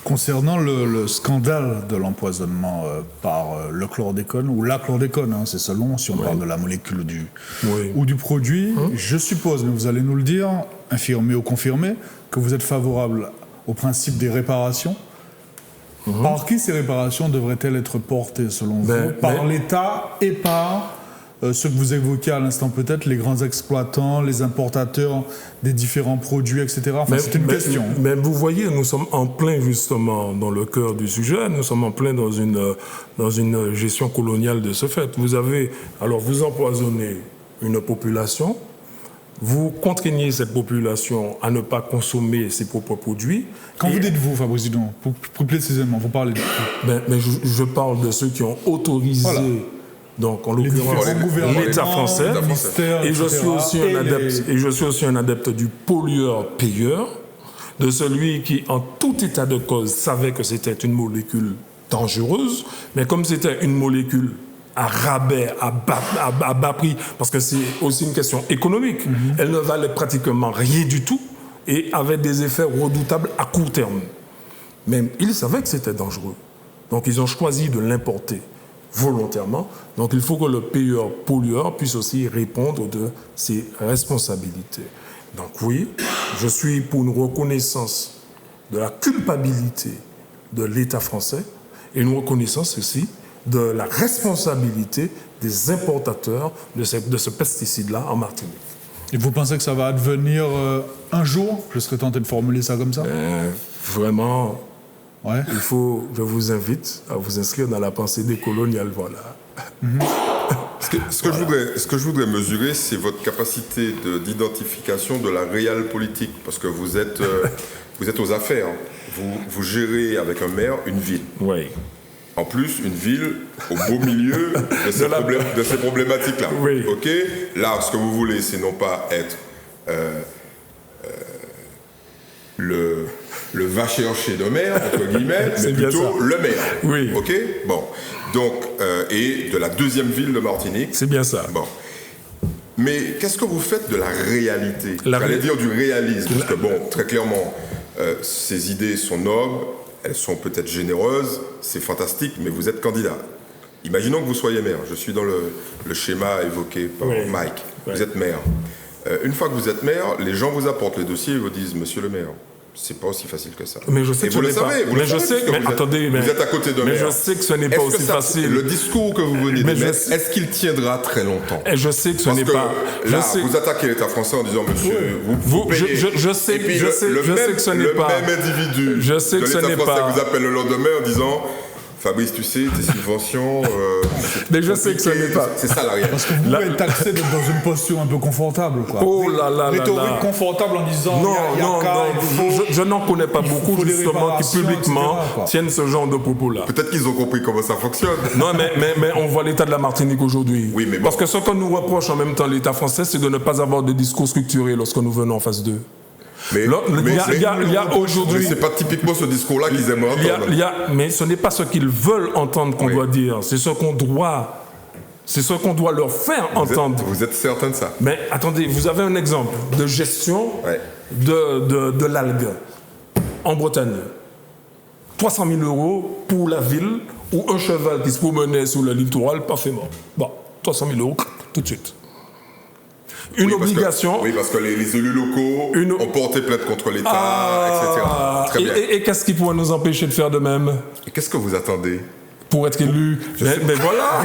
S1: Concernant le scandale de l'empoisonnement par le chlordécone, ou la chlordécone, c'est selon si on parle de la molécule ou du produit, je suppose, mais vous allez nous le dire, infirmer ou confirmer, que vous êtes favorable au principe des réparations. Par qui ces réparations devraient-elles être portées selon vous? Par l'État et par ceux que vous évoquiez à l'instant peut-être, les grands exploitants, les importateurs des différents produits, etc. Enfin, c'est une question.
S3: Mais vous voyez, nous sommes en plein justement dans le cœur du sujet, nous sommes en plein dans une gestion coloniale de ce fait. Vous empoisonnez une population, vous contraignez cette population à ne pas consommer ses propres produits.
S1: Quand vous dites vous, Fabrice Didon, plus précisément, vous parlez de qui?
S3: Mais je parle de ceux qui ont autorisé... Voilà. Donc, en l'occurrence, l'État français. Et je suis aussi un adepte du pollueur-payeur, de celui qui, en tout état de cause, savait que c'était une molécule dangereuse, mais comme c'était une molécule à rabais, à bas prix, parce que c'est aussi une question économique, elle ne valait pratiquement rien du tout et avait des effets redoutables à court terme. Mais ils savaient que c'était dangereux. Donc, ils ont choisi de l'importer volontairement. Donc il faut que le payeur-pollueur puisse aussi répondre de ses responsabilités. Donc oui, je suis pour une reconnaissance de la culpabilité de l'État français et une reconnaissance aussi de la responsabilité des importateurs de ce pesticide-là en Martinique.
S1: Et vous pensez que ça va advenir un jour? Je serais tenté de formuler ça comme ça.
S3: Vraiment...
S1: Ouais.
S3: Je vous invite à vous inscrire dans la pensée décoloniale, voilà.
S2: Ce que je voudrais mesurer, c'est votre capacité d'identification de la réelle politique, parce que vous êtes aux affaires. Vous gérez avec un maire une ville.
S3: Oui.
S2: En plus, une ville au beau milieu de ces problématiques-là.
S3: Oui.
S2: Ok. Là, ce que vous voulez, c'est non pas être le va chercher de maire, entre guillemets, mais plutôt le maire.
S3: Oui.
S2: OK? Bon. Donc, et de la deuxième ville de Martinique.
S3: C'est bien ça.
S2: Bon. Mais qu'est-ce que vous faites de la réalité? J'allais dire du réalisme, parce que, bon, très clairement, ces idées sont nobles, elles sont peut-être généreuses, c'est fantastique, mais vous êtes candidat. Imaginons que vous soyez maire. Je suis dans le schéma évoqué par Mike. Oui. Vous êtes maire. Une fois que vous êtes maire, les gens vous apportent les dossiers et vous disent « Monsieur le maire ». C'est pas aussi facile que ça.
S3: Mais je sais que
S2: vous le savez. Vous êtes à côté de
S3: mais je sais que ce n'est pas aussi facile.
S2: Le discours que vous venez de mettre, est-ce qu'il tiendra très longtemps?
S3: Et je sais que ce n'est pas.
S2: Là, vous attaquez l'État français en disant Monsieur, vous payez.
S3: Je sais que ce n'est pas.
S2: Le même individu de l'État français vous appelle le lendemain en disant Fabrice, tu sais, tes subventions...
S3: mais je sais que ce n'est pas...
S2: C'est ça la réalité.
S1: Parce que vous êtes taxé d'être dans une posture un peu confortable, quoi.
S3: Oh là là là.
S1: Rhétorique confortable en disant...
S3: Non, je n'en connais pas beaucoup, justement, qui publiquement tiennent ce genre de propos-là.
S2: Peut-être qu'ils ont compris comment ça fonctionne.
S3: Non, mais on voit l'état de la Martinique aujourd'hui.
S2: Oui, mais bon.
S3: Parce que ce que nous reproche en même temps l'État français, c'est de ne pas avoir de discours structuré lorsque nous venons en face d'eux.
S2: Mais
S3: il y a aujourd'hui...
S2: C'est pas typiquement ce discours-là qu'ils aimeraient entendre.
S3: Mais ce n'est pas ce qu'ils veulent entendre qu'on doit dire. C'est ce qu'on doit leur faire entendre.
S2: Vous êtes certain de ça?
S3: Mais attendez, vous avez un exemple de gestion de l'algue en Bretagne. 300 000 € pour la ville où un cheval qui se promenait sur le littoral, parfaitement. Bon, 300 000 € tout de suite. Obligation.
S2: Parce que les élus locaux ont porté plainte contre l'État, etc. Très bien.
S3: Et qu'est-ce qui pourrait nous empêcher de faire de même?
S2: Et qu'est-ce que vous attendez
S3: pour être élu? Mais voilà.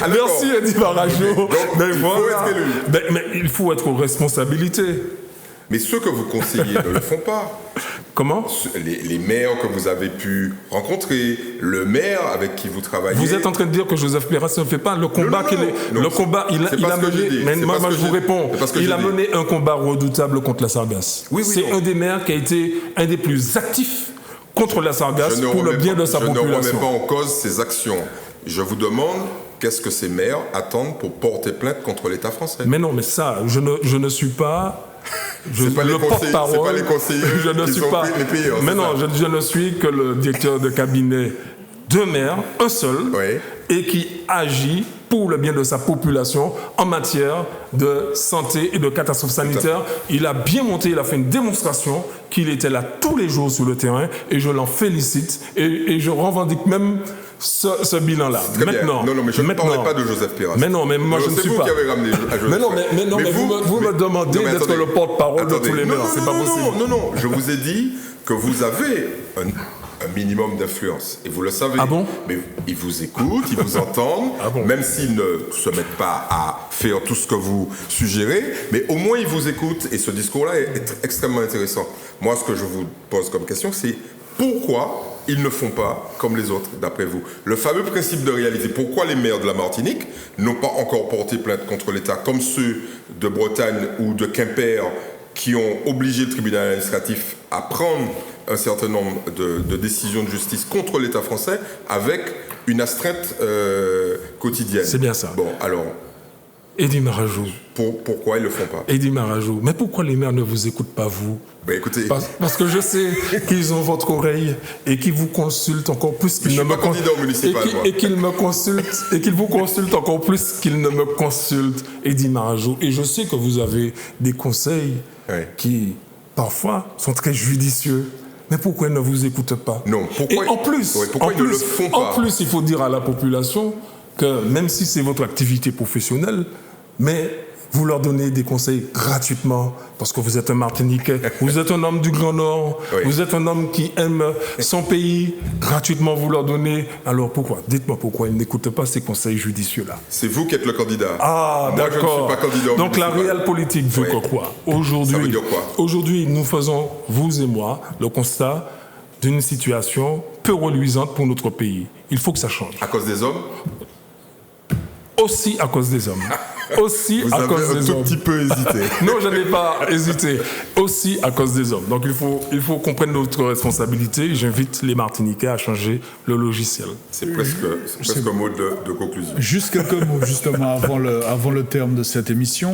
S3: Merci Eddie Barajo. Mais il faut être aux responsabilités.
S2: Mais ceux que vous conseillez ne le font pas.
S3: Comment?
S2: Les maires que vous avez pu rencontrer, le maire avec qui vous travaillez...
S3: Vous êtes en train de dire que Joseph Pléras ne fait pas le combat il a mené... Mais moi je vous réponds. Il a mené un combat redoutable contre la sargasse. C'est un des maires qui a été un des plus actifs contre la sargasse pour le bien de sa population.
S2: Je ne remets pas en cause ses actions. Je vous demande... Qu'est-ce que ces maires attendent pour porter plainte contre l'État français?
S3: Mais non, mais ça, je ne suis pas...
S2: C'est pas les conseillers
S3: je ne suis pas.
S2: Les payeurs,
S3: mais non, je ne suis que le directeur de cabinet de maire, un seul, et qui agit pour le bien de sa population en matière de santé et de catastrophes sanitaires. Il a bien monté, il a fait une démonstration qu'il était là tous les jours sur le terrain et je l'en félicite et je revendique même ce bilan-là.
S2: Maintenant, non, mais je ne parlerai pas de Joseph Piras.
S3: Mais non, mais moi je ne suis pas.
S2: C'est vous qui avez ramené
S3: mais vous me demandez d'être le porte-parole de tous les maires. C'est pas possible.
S2: Non, je vous ai dit que vous avez un minimum d'influence. Et vous le savez.
S3: Ah bon?
S2: Mais ils vous écoutent, ils vous entendent, même s'ils ne se mettent pas à faire tout ce que vous suggérez, mais au moins ils vous écoutent. Et ce discours-là est extrêmement intéressant. Moi, ce que je vous pose comme question, c'est pourquoi ils ne font pas comme les autres, d'après vous? Le fameux principe de réalité. Pourquoi les maires de la Martinique n'ont pas encore porté plainte contre l'État, comme ceux de Bretagne ou de Quimper, qui ont obligé le tribunal administratif à prendre un certain nombre de décisions de justice contre l'État français avec une astreinte quotidienne?
S3: C'est bien ça.
S2: Bon, alors...
S3: Eddy Marajou.
S2: Pourquoi ils ne le font pas?
S3: Eddy Marajou. Mais pourquoi les maires ne vous écoutent pas, vous?
S2: Ben écoutez...
S3: Parce que je sais qu'ils ont votre oreille et qu'ils vous consultent encore plus qu'ils ne me consultent. Et qu'ils vous consultent encore plus qu'ils ne me consultent, Eddy Marajou. Et je sais que vous avez des conseils qui, parfois, sont très judicieux. Mais pourquoi ils ne vous écoutent pas?
S2: Non, pourquoi...
S3: Et en plus,
S2: ils ne le font pas?
S3: En plus, il faut dire à la population que même si c'est votre activité professionnelle, mais vous leur donnez des conseils gratuitement parce que vous êtes un Martiniquais, vous êtes un homme du Grand Nord, vous êtes un homme qui aime son pays, gratuitement vous leur donnez. Alors pourquoi? Dites-moi pourquoi ils n'écoutent pas ces conseils judicieux-là.
S2: C'est vous qui êtes le candidat.
S3: Ah,
S2: moi,
S3: d'accord.
S2: Je ne suis pas candidat.
S3: Donc la réelle politique veut quoi? Aujourd'hui,
S2: ça veut dire quoi?
S3: Aujourd'hui, nous faisons, vous et moi, le constat d'une situation peu reluisante pour notre pays. Il faut que ça change.
S2: À cause des hommes?
S3: Aussi à cause des hommes. Aussi
S2: vous
S3: à cause des hommes.
S2: Vous avez un tout petit peu hésité.
S3: Non, je n'ai pas hésité. Aussi à cause des hommes. Donc il faut qu'on prenne notre responsabilité. J'invite les Martiniquais à changer le logiciel.
S2: C'est presque un mot de conclusion.
S1: Juste quelques mots, justement, avant le terme de cette émission.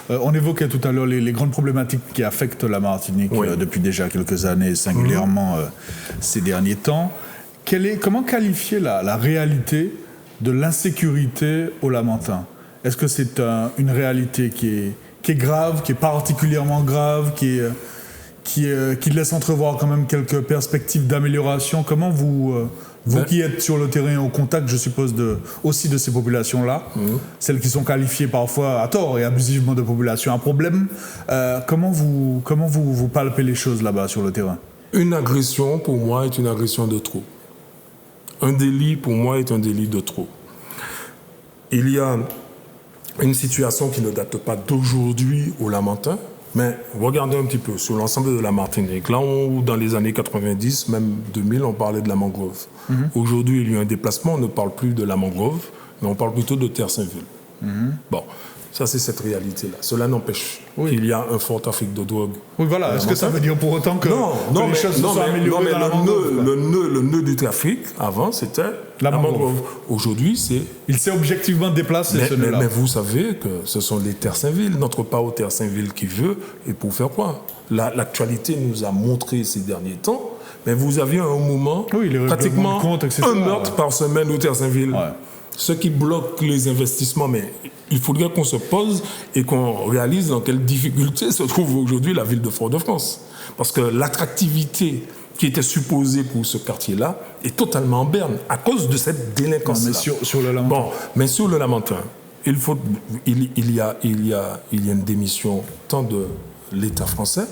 S1: On évoquait tout à l'heure les grandes problématiques qui affectent la Martinique depuis déjà quelques années, singulièrement ces derniers temps. Comment qualifier la réalité de l'insécurité au Lamentin? Est-ce que c'est une réalité qui est grave, qui est particulièrement grave, qui laisse entrevoir quand même quelques perspectives d'amélioration? Comment vous qui êtes sur le terrain au contact, je suppose, aussi de ces populations-là, celles qui sont qualifiées parfois à tort et abusivement de populations à problème, comment vous palpez les choses là-bas sur le terrain?
S3: Une agression, pour moi, est une agression de trop. Un délit, pour moi, est un délit de trop. Il y a une situation qui ne date pas d'aujourd'hui au Lamentin, mais regardez un petit peu sur l'ensemble de la Martinique. Là où, dans les années 90, même 2000, on parlait de la mangrove. Aujourd'hui, il y a un déplacement, on ne parle plus de la mangrove, mais on parle plutôt de Terre Saint-Ville. Bon. Ça, c'est cette réalité-là. Cela n'empêche qu'il y a un fort trafic de drogue. Oui,
S1: voilà. Est-ce que ça veut dire pour autant que les choses se sont améliorées dans la mangrove?
S3: Le nœud du trafic, avant, c'était la mangrove. Aujourd'hui, c'est...
S1: Il s'est objectivement déplacé, ce nœud-là.
S3: Mais vous savez que ce sont les Terres Saint-Ville, notre part aux Terres Saint-Ville qui veut, et pour faire quoi? L'actualité nous a montré ces derniers temps, mais vous aviez un moment, pratiquement un meurtre par semaine aux Terres Saint-Ville. Ce qui bloque les investissements, mais il faudrait qu'on se pose et qu'on réalise dans quelles difficultés se trouve aujourd'hui la ville de Fort-de-France. Parce que l'attractivité qui était supposée pour ce quartier-là est totalement en berne à cause de cette délinquance-là.
S1: Mais sur le Lamentin.
S3: Bon, mais sur le Lamentin, il y a une démission tant de l'État français.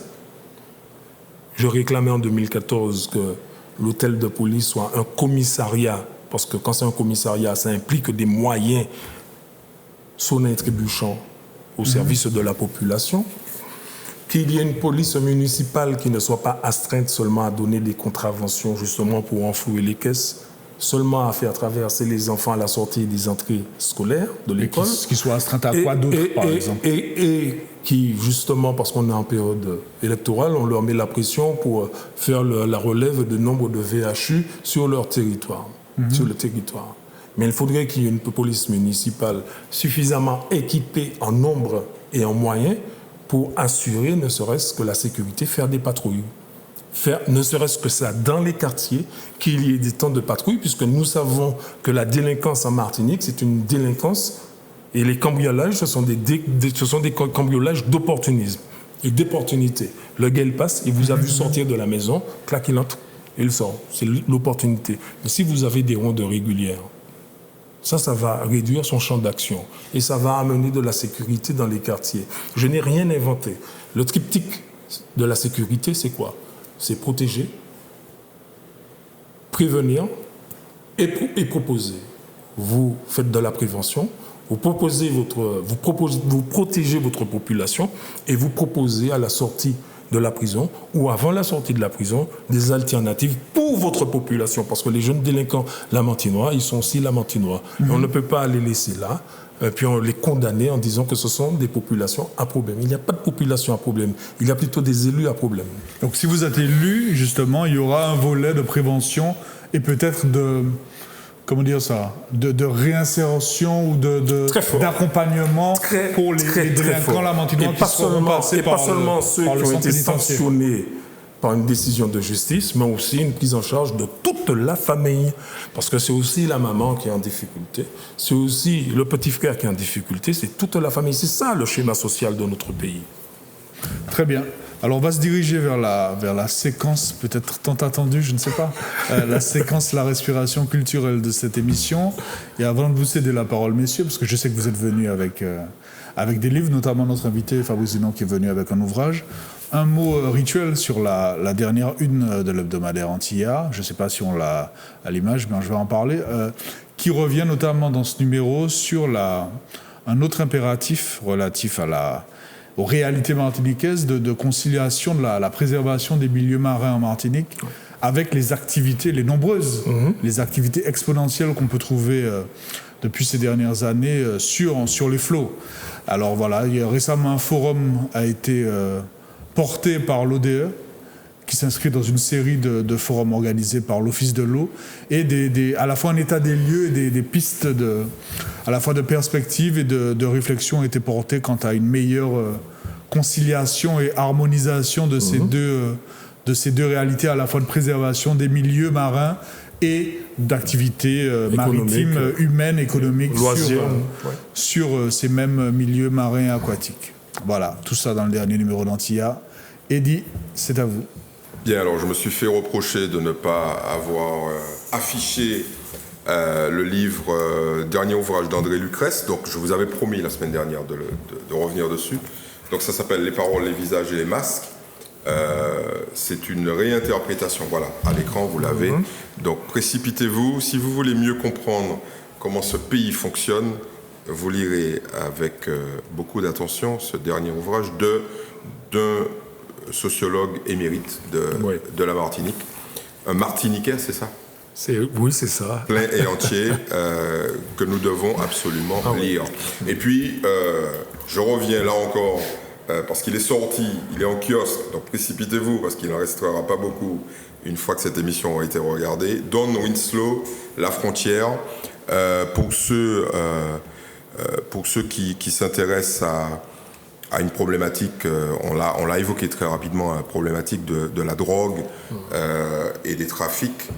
S3: Je réclamais en 2014 que l'hôtel de police soit un commissariat. Parce que quand c'est un commissariat, ça implique des moyens sonnant et trébuchant au service de la population. Qu'il y ait une police municipale qui ne soit pas astreinte seulement à donner des contraventions justement pour enflouer les caisses, seulement à faire traverser les enfants à la sortie des entrées scolaires de l'école.
S1: Qui soit astreinte à quoi d'autre, par exemple?
S3: Et qui, justement, parce qu'on est en période électorale, on leur met la pression pour faire la relève de nombre de VHU sur leur territoire. Sur le territoire. Mais il faudrait qu'il y ait une police municipale suffisamment équipée en nombre et en moyens pour assurer ne serait-ce que la sécurité, faire des patrouilles. faire ne serait-ce que ça dans les quartiers, qu'il y ait des temps de patrouille, puisque nous savons que la délinquance en Martinique, c'est une délinquance, et les cambriolages, ce sont des cambriolages d'opportunisme et d'opportunité. Le gars, il passe, il vous a vu sortir de la maison, clac, il entre, il sort. C'est l'opportunité. Mais si vous avez des rondes régulières, ça va réduire son champ d'action et ça va amener de la sécurité dans les quartiers. Je n'ai rien inventé. Le triptyque de la sécurité, c'est quoi? C'est protéger, prévenir et proposer. Vous faites de la prévention, vous protégez votre population et vous proposez à la sortie de la prison ou avant la sortie de la prison des alternatives pour votre population. Parce que les jeunes délinquants lamantinois, ils sont aussi lamantinois. Et on ne peut pas les laisser là, puis on les condamner en disant que ce sont des populations à problème. Il n'y a pas de population à problème. Il y a plutôt des élus à problème.
S1: Donc si vous êtes élu, justement, il y aura un volet de prévention et peut-être de... Comment dire ça, de réinsertion ou d'accompagnement pour les délinquants lamantinois qui seront passés par le centre pénitentiaire. Et pas seulement ceux qui ont été
S3: sanctionnés par une décision de justice, mais aussi une prise en charge de toute la famille. Parce que c'est aussi la maman qui est en difficulté, c'est aussi le petit frère qui est en difficulté, c'est toute la famille. C'est ça le schéma social de notre pays.
S1: Très bien. Alors on va se diriger vers la séquence peut-être tant attendue, je ne sais pas, la séquence, la respiration culturelle de cette émission. Et avant de vous céder la parole, messieurs, parce que je sais que vous êtes venus avec des livres, notamment notre invité Fabrice Dunon qui est venu avec un ouvrage, un mot rituel sur la dernière une de l'hebdomadaire Antilla, je ne sais pas si on l'a à l'image, mais je vais en parler, qui revient notamment dans ce numéro sur un autre impératif relatif aux réalités martiniquaises de conciliation de la préservation des milieux marins en Martinique avec les activités, les nombreuses, les activités exponentielles qu'on peut trouver depuis ces dernières années sur les flots. Alors voilà, récemment un forum a été porté par l'ODE qui s'inscrit dans une série de forums organisés par l'Office de l'eau et à la fois un état des lieux et des pistes à la fois de perspective et de réflexion ont été portées quant à une meilleure conciliation et harmonisation de ces deux réalités, à la fois de préservation des milieux marins et d'activités maritimes, humaines, économiques sur ces mêmes milieux marins et aquatiques. Voilà, tout ça dans le dernier numéro d'Antilla. Eddy, c'est à vous.
S2: Bien, alors je me suis fait reprocher de ne pas avoir affiché le livre dernier ouvrage d'André Lucrèce, donc je vous avais promis la semaine dernière de revenir dessus. Donc ça s'appelle « Les paroles, les visages et les masques ». C'est une réinterprétation, voilà, à l'écran vous l'avez. Donc précipitez-vous, si vous voulez mieux comprendre comment ce pays fonctionne, vous lirez avec beaucoup d'attention ce dernier ouvrage d'un sociologue émérite de la Martinique. Un Martiniquais, c'est ça?
S3: Oui, c'est ça.
S2: Plein et entier, que nous devons absolument lire. Et puis, je reviens là encore, parce qu'il est sorti, il est en kiosque, donc précipitez-vous, parce qu'il n'en restera pas beaucoup une fois que cette émission aura été regardée. Don Winslow, La frontière, pour ceux qui s'intéressent à une problématique, on l'a évoqué très rapidement, la problématique de la drogue et des trafics.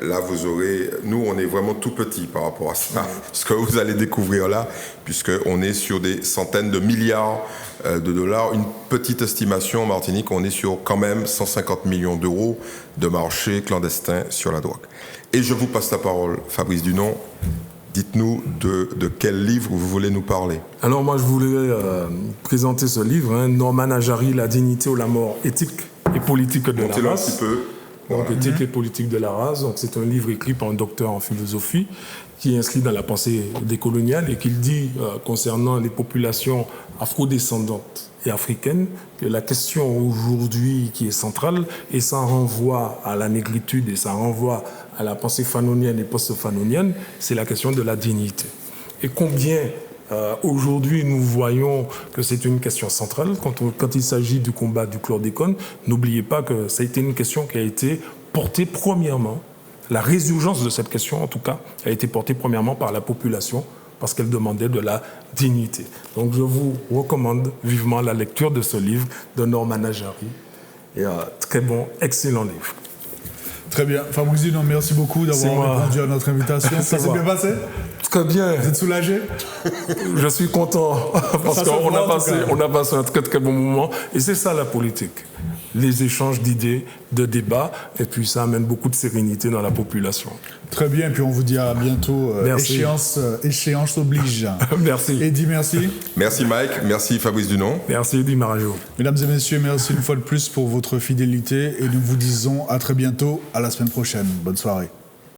S2: Là, vous aurez... Nous, on est vraiment tout petit par rapport à ça, ce que vous allez découvrir là, puisqu'on est sur des centaines de milliards de dollars. Une petite estimation en Martinique, on est sur quand même 150 millions d'euros de marché clandestin sur la drogue. Et je vous passe la parole, Fabrice Dunon. Dites-nous de quel livre vous voulez nous parler.
S3: Alors moi, je voulais présenter ce livre, Norman Ajari, La dignité ou la mort, éthique et politique de la race.
S2: Un petit peu.
S3: Donc, éthique et politique de la race. Donc, c'est un livre écrit par un docteur en philosophie qui est inscrit dans la pensée décoloniale et qui dit concernant les populations afrodescendantes et africaines que la question aujourd'hui qui est centrale, et ça renvoie à la négritude et ça renvoie à la pensée fanonienne et post-fanonienne, c'est la question de la dignité. Et combien aujourd'hui nous voyons que c'est une question centrale quand il s'agit du combat du chlordécone. N'oubliez pas que ça a été une question qui a été portée premièrement, la résurgence de cette question en tout cas, a été portée premièrement par la population parce qu'elle demandait de la dignité. Donc je vous recommande vivement la lecture de ce livre de Norman Ajari Et très bon, excellent livre.
S1: Très bien. Fabrice Dunant, merci beaucoup d'avoir répondu à notre invitation. Ça s'est bien passé?
S3: Très bien.
S1: Vous êtes soulagé?
S3: Je suis content parce qu'on a passé un très très bon moment. Et c'est ça la politique. Les échanges d'idées, de débats, et puis ça amène beaucoup de sérénité dans la population.
S1: Très bien, et puis on vous dit à bientôt. Échéance oblige.
S3: Merci.
S1: Eddy, merci.
S2: Merci Mike, merci Fabrice Dunant.
S3: Merci Eddy Marajo.
S1: Mesdames et messieurs, merci une fois de plus pour votre fidélité et nous vous disons à très bientôt, à la semaine prochaine. Bonne soirée.